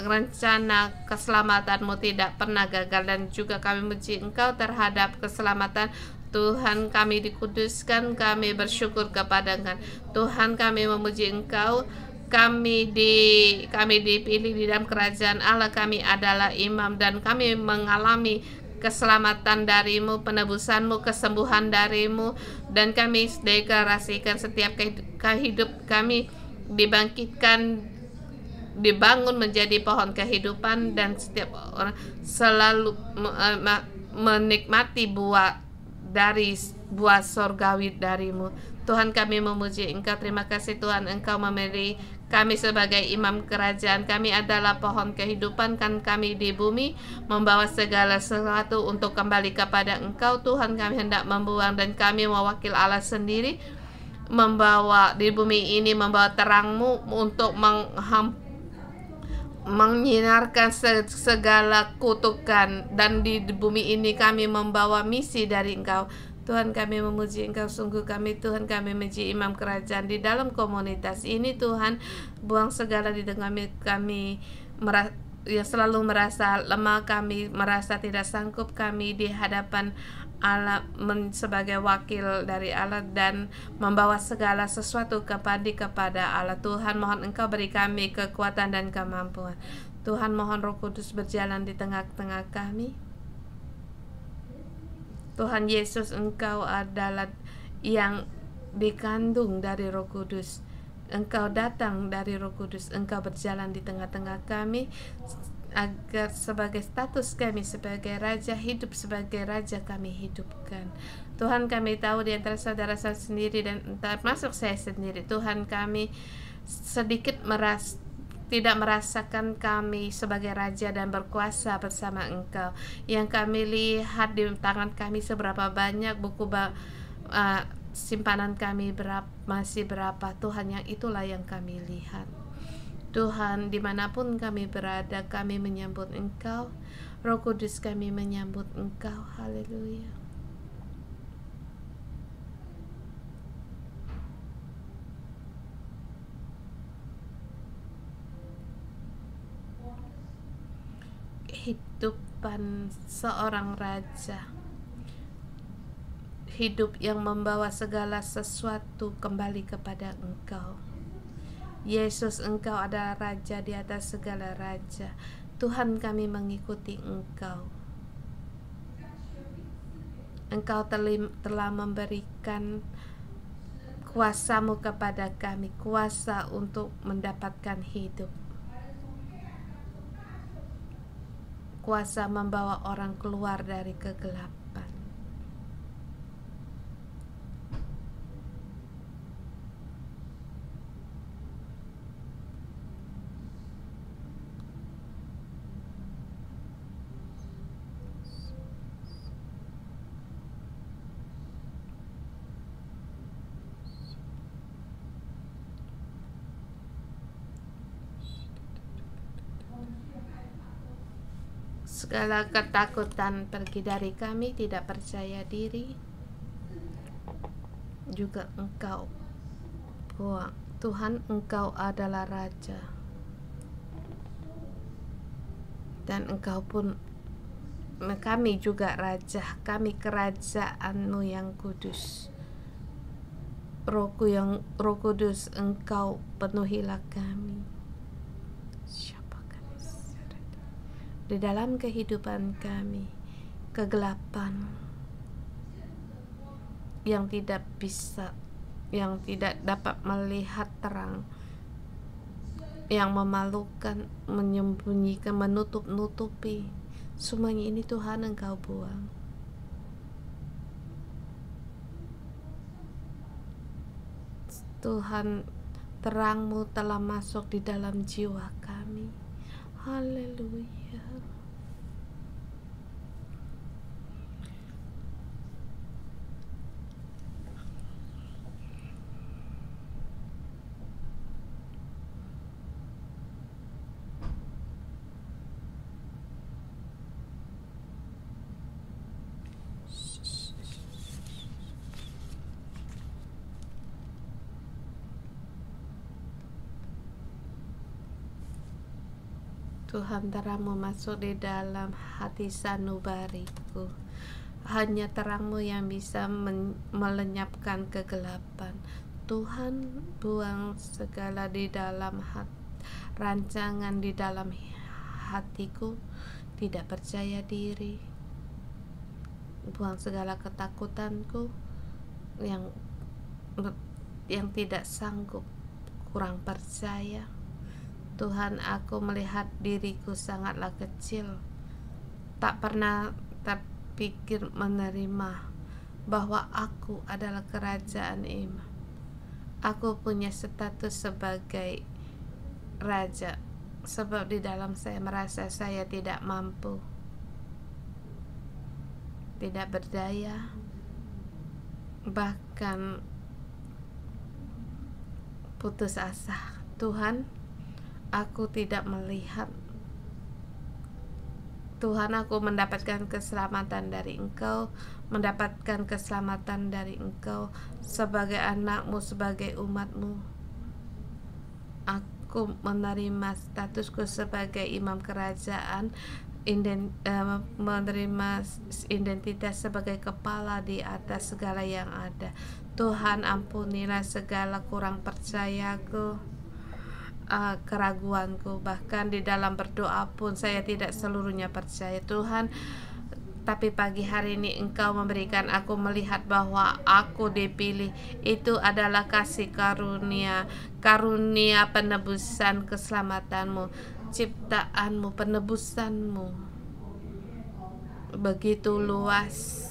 rencana keselamatanmu tidak pernah gagal. Dan juga kami memuji Engkau terhadap keselamatan Tuhan. Kami dikuduskan, kami bersyukur kepada Engkau Tuhan. Kami memuji Engkau, kami dipilih di dalam kerajaan Allah. Kami adalah imam, dan kami mengalami keselamatan darimu, penebusanmu, kesembuhan darimu, dan kami deklarasikan setiap hidup kami dibangun menjadi pohon kehidupan, dan setiap orang selalu menikmati buah sorgawi darimu. Tuhan, kami memuji Engkau. Terima kasih Tuhan, Engkau memilih kami sebagai imam kerajaan. Kami adalah pohon kehidupan, kan kami di bumi membawa segala sesuatu untuk kembali kepada Engkau. Tuhan, kami hendak membuang, dan kami mewakil Allah sendiri, membawa di bumi ini, membawa terang-Mu untuk menyinarkan segala kutukan, dan di bumi ini kami membawa misi dari Engkau. Tuhan, kami memuji Engkau. Sungguh kami, Tuhan, kami menjadi imam kerajaan di dalam komunitas ini. Tuhan, buang segala di tengah kami yang selalu merasa lemah, kami merasa tidak sanggup, kami di hadapan Allah sebagai wakil dari Allah, dan membawa segala sesuatu kepada Allah. Tuhan, mohon Engkau beri kami kekuatan dan kemampuan. Tuhan, mohon Roh Kudus berjalan di tengah-tengah kami. Tuhan Yesus, Engkau adalah yang dikandung dari Roh Kudus. Engkau datang dari Roh Kudus, Engkau berjalan di tengah-tengah kami, agar sebagai status kami sebagai raja, hidup sebagai raja kami hidupkan. Tuhan, kami tahu di antara saudara saya sendiri, dan termasuk saya sendiri, Tuhan, kami sedikit tidak merasakan kami sebagai raja dan berkuasa bersama Engkau. Yang kami lihat di tangan kami seberapa banyak buku simpanan kami masih berapa. Tuhan, yang itulah yang kami lihat. Tuhan, dimanapun kami berada, kami menyambut Engkau. Roh Kudus, kami menyambut Engkau. Haleluya. Kehidupan seorang raja, hidup yang membawa segala sesuatu kembali kepada Engkau. Yesus, Engkau adalah raja di atas segala raja. Tuhan, kami mengikuti Engkau. Engkau telah memberikan kuasa-Mu kepada kami, kuasa untuk mendapatkan hidup, kuasa membawa orang keluar dari kegelapan. Segala ketakutan pergi dari kami, tidak percaya diri juga Engkau buang. Tuhan, Engkau adalah Raja, dan Engkau pun, kami juga Raja, kami kerajaan-Mu yang kudus. Roh Kudus, Engkau penuhilah kami. Di dalam kehidupan kami, kegelapan yang tidak dapat melihat terang, yang memalukan, menyembunyikan, menutup-nutupi, semuanya ini Tuhan Engkau buang. Tuhan, terang-Mu telah masuk di dalam jiwa kami. Haleluya. Tuhan, terang-Mu masuk di dalam hati sanubariku. Hanya terang-Mu yang bisa melenyapkan kegelapan. Tuhan, buang segala di dalam rancangan di dalam hatiku, tidak percaya diri. Buang segala ketakutanku yang tidak sanggup, kurang percaya. Tuhan, aku melihat diriku sangatlah kecil, tak pernah terpikir menerima bahwa aku adalah kerajaan iman. Aku punya status sebagai raja, sebab di dalam saya merasa saya tidak mampu, tidak berdaya, bahkan putus asa. Tuhan, aku tidak melihat. Tuhan, aku mendapatkan keselamatan dari Engkau, mendapatkan keselamatan dari Engkau sebagai anak-Mu, sebagai umat-Mu. Aku menerima statusku sebagai imam kerajaan, menerima identitas sebagai kepala di atas segala yang ada. Tuhan, ampunilah segala kurang percayaku, keraguanku. Bahkan di dalam berdoa pun saya tidak seluruhnya percaya, Tuhan. Tapi pagi hari ini Engkau memberikan aku melihat bahwa aku dipilih. Itu adalah kasih karunia, karunia penebusan, keselamatanmu, ciptaanmu, penebusanmu. Begitu luas,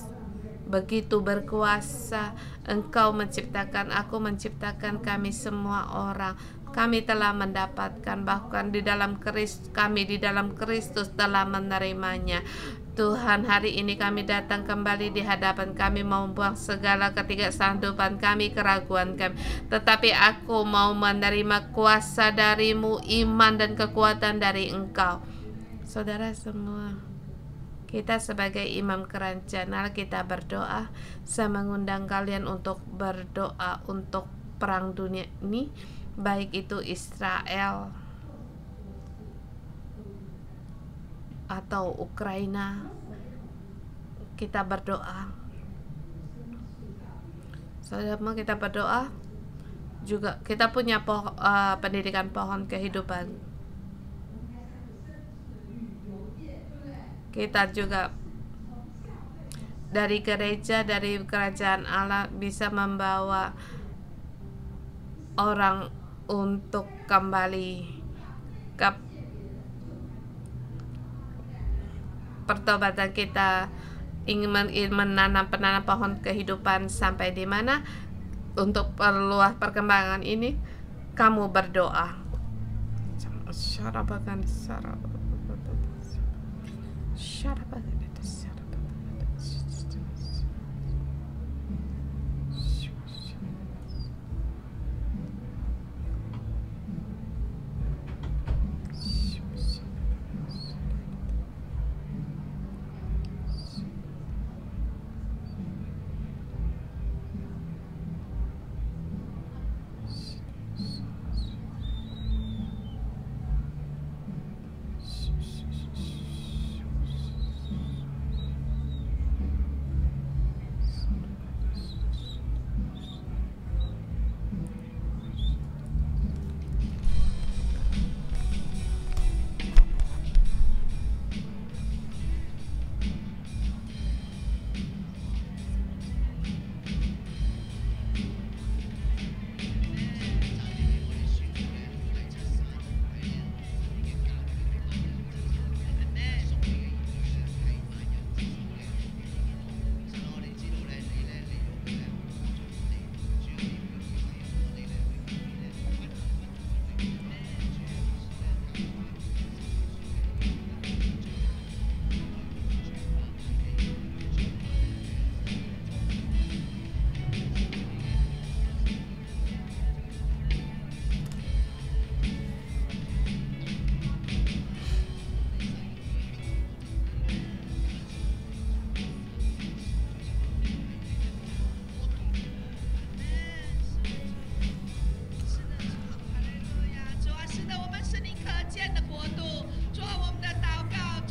begitu berkuasa. Engkau menciptakan, aku menciptakan kami semua orang. Kami telah mendapatkan, bahkan di dalam Kristus, kami di dalam Kristus telah menerimanya. Tuhan, hari ini kami datang kembali di hadapan kami, mau membuang segala ketidaksanggupan kami, keraguan kami. Tetapi aku mau menerima kuasa dari-Mu, iman dan kekuatan dari Engkau. Saudara semua, kita sebagai imam kerajaan, kita berdoa. Saya mengundang kalian untuk berdoa untuk perang dunia ini, baik itu Israel atau Ukraina. Kita berdoa. Saudara, kita berdoa juga. Kita punya pendidikan pohon kehidupan. Kita juga dari gereja, dari kerajaan Allah bisa membawa orang untuk kembali ke pertobatan. Kita ingin menanam pohon kehidupan sampai di mana? Untuk perluas perkembangan ini, kamu berdoa.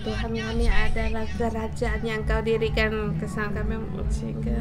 Tuhan kami adalah kerajaan yang Kau dirikan, kesal kami sehingga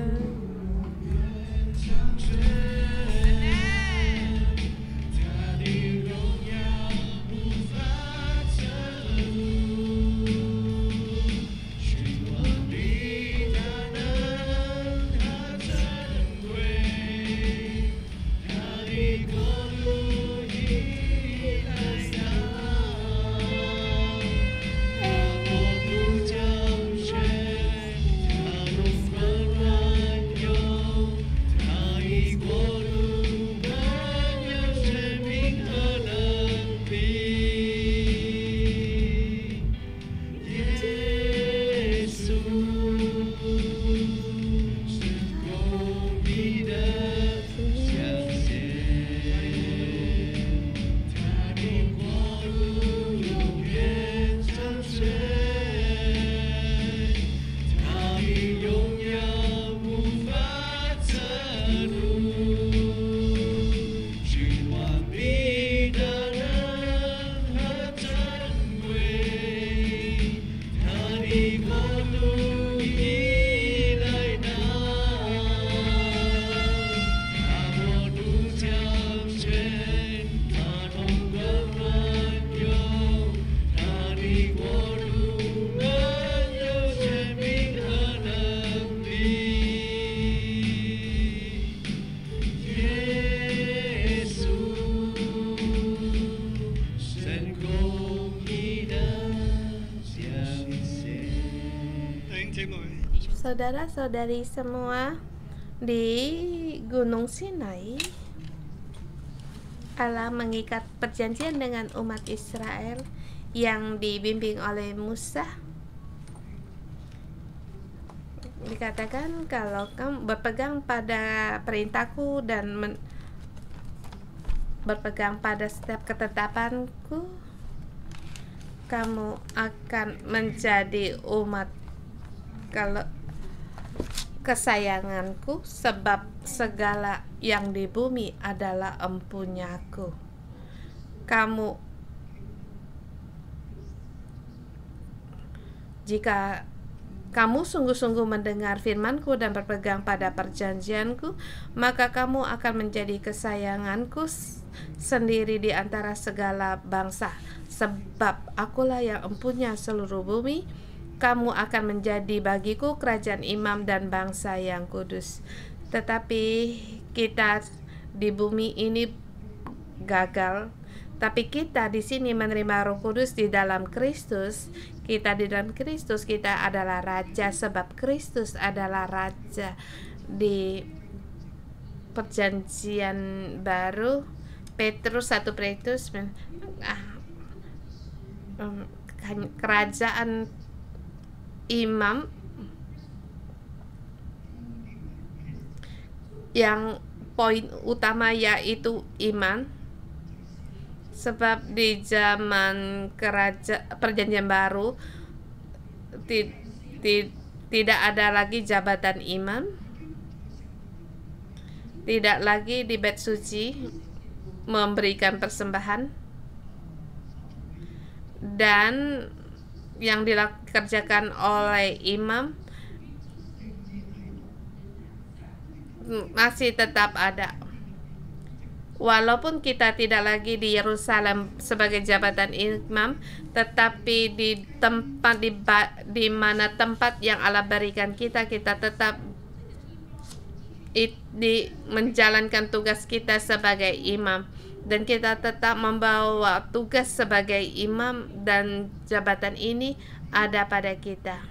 saudara-saudari semua, di Gunung Sinai Allah mengikat perjanjian dengan umat Israel yang dibimbing oleh Musa. Dikatakan kalau kamu berpegang pada perintahku dan berpegang pada setiap ketetapanku, kamu akan menjadi umat kalau kesayanganku, sebab segala yang di bumi adalah empunyaku. Jika kamu sungguh-sungguh mendengar firmanku dan berpegang pada perjanjianku, maka kamu akan menjadi kesayanganku sendiri di antara segala bangsa, sebab akulah yang empunya seluruh bumi. Kamu akan menjadi bagiku kerajaan imam dan bangsa yang kudus. Tetapi kita di bumi ini gagal. Tapi kita di sini menerima Roh Kudus di dalam Kristus. Kita di dalam Kristus, kita adalah raja, sebab Kristus adalah raja. Di perjanjian baru, 1 Petrus kerajaan imam yang poin utama yaitu iman, sebab di zaman perjanjian baru tidak ada lagi jabatan imam, tidak lagi di bait suci memberikan persembahan, dan yang dikerjakan oleh imam masih tetap ada. Walaupun kita tidak lagi di Yerusalem sebagai jabatan imam, tetapi di tempat di mana tempat yang Allah berikan kita tetap menjalankan tugas kita sebagai imam. Dan kita tetap membawa tugas sebagai imam, dan jabatan ini ada pada kita.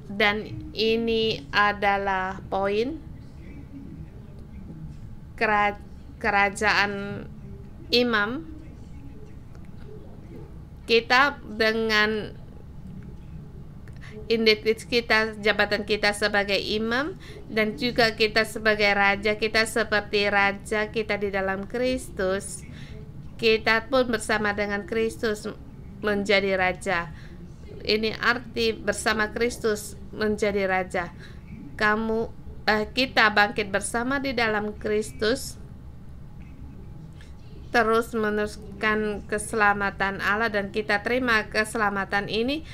Dan ini adalah poin kerajaan imam. Kita dengan identitas kita, jabatan kita sebagai imam, dan juga kita sebagai raja. Kita seperti raja kita di dalam Kristus. Kita pun bersama dengan Kristus menjadi raja. Ini arti bersama Kristus menjadi raja. Kita bangkit bersama di dalam Kristus, terus meneruskan keselamatan Allah, dan kita terima keselamatan ini,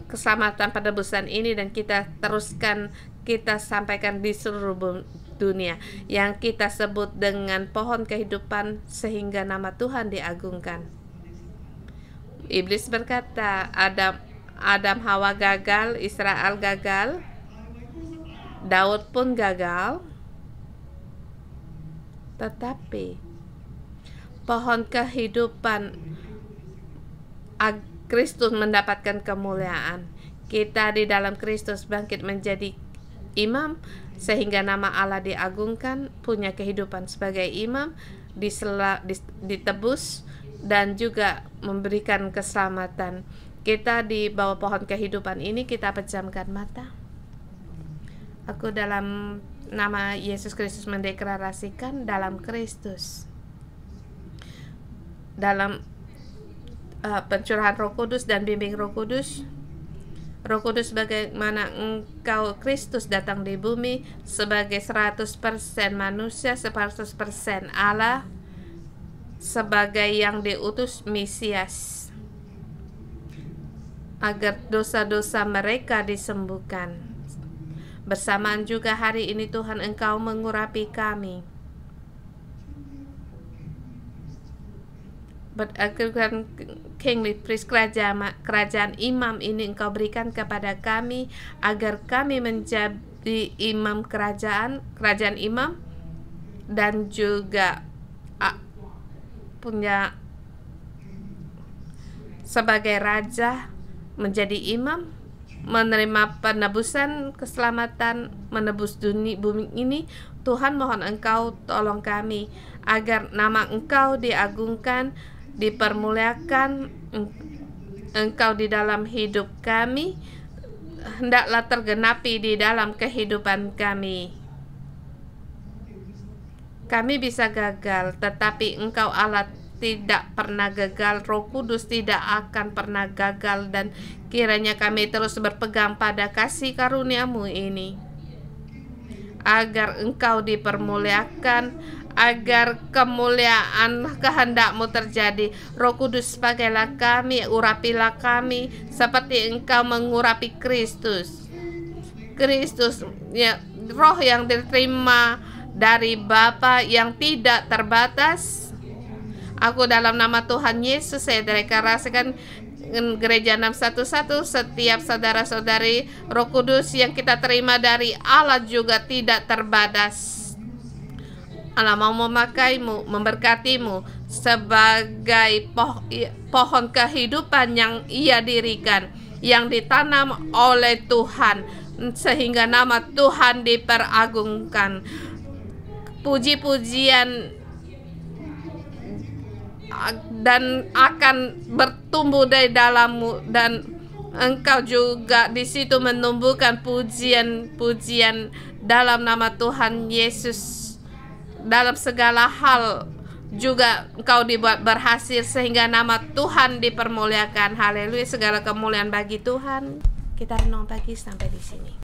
keselamatan penebusan ini, dan kita teruskan, kita sampaikan di seluruh dunia, yang kita sebut dengan pohon kehidupan, sehingga nama Tuhan diagungkan. Iblis berkata, Adam Hawa gagal, Israel gagal, Daud pun gagal, tetapi pohon kehidupan, Kristus mendapatkan kemuliaan. Kita di dalam Kristus bangkit menjadi imam, sehingga nama Allah diagungkan, punya kehidupan sebagai imam, ditebus, dan juga memberikan keselamatan. Kita di bawah pohon kehidupan ini, kita pejamkan mata. Aku dalam nama Yesus Kristus mendeklarasikan, dalam Kristus, dalam pencurahan Roh Kudus dan bimbing Roh Kudus, bagaimana Engkau Kristus datang di bumi sebagai 100% manusia, 100% Allah, sebagai yang diutus Mesias, agar dosa-dosa mereka disembuhkan. Bersamaan juga hari ini Tuhan, Engkau mengurapi kami. Kingly priest, kerajaan imam ini Engkau berikan kepada kami, agar kami menjadi imam kerajaan imam, dan juga punya sebagai raja, menjadi imam, menerima penebusan, keselamatan, menebus bumi ini. Tuhan, mohon Engkau tolong kami, agar nama Engkau diagungkan, dipermuliakan, Engkau di dalam hidup kami, hendaklah tergenapi di dalam kehidupan kami. Kami bisa gagal, tetapi Engkau Allah tidak pernah gagal. Roh Kudus tidak akan pernah gagal, dan kiranya kami terus berpegang pada kasih karunia-Mu ini, agar Engkau dipermuliakan, agar kemuliaan kehendak-Mu terjadi. Roh Kudus, pakailah kami, urapilah kami seperti Engkau mengurapi Kristus. Ya, roh yang diterima dari Bapa yang tidak terbatas. Aku dalam nama Tuhan Yesus, saya deklarasikan Gereja 611, setiap saudara-saudari, Roh Kudus yang kita terima dari Allah juga tidak terbatas. Allah mau memakaimu, memberkatimu sebagai pohon kehidupan yang Ia dirikan, yang ditanam oleh Tuhan, sehingga nama Tuhan diperagungkan. Puji-pujian dan akan bertumbuh dari dalammu, dan Engkau juga di situ menumbuhkan pujian-pujian dalam nama Tuhan Yesus. Dalam segala hal juga Engkau dibuat berhasil, sehingga nama Tuhan dipermuliakan. Haleluya, segala kemuliaan bagi Tuhan. Kita renung pagi sampai di sini.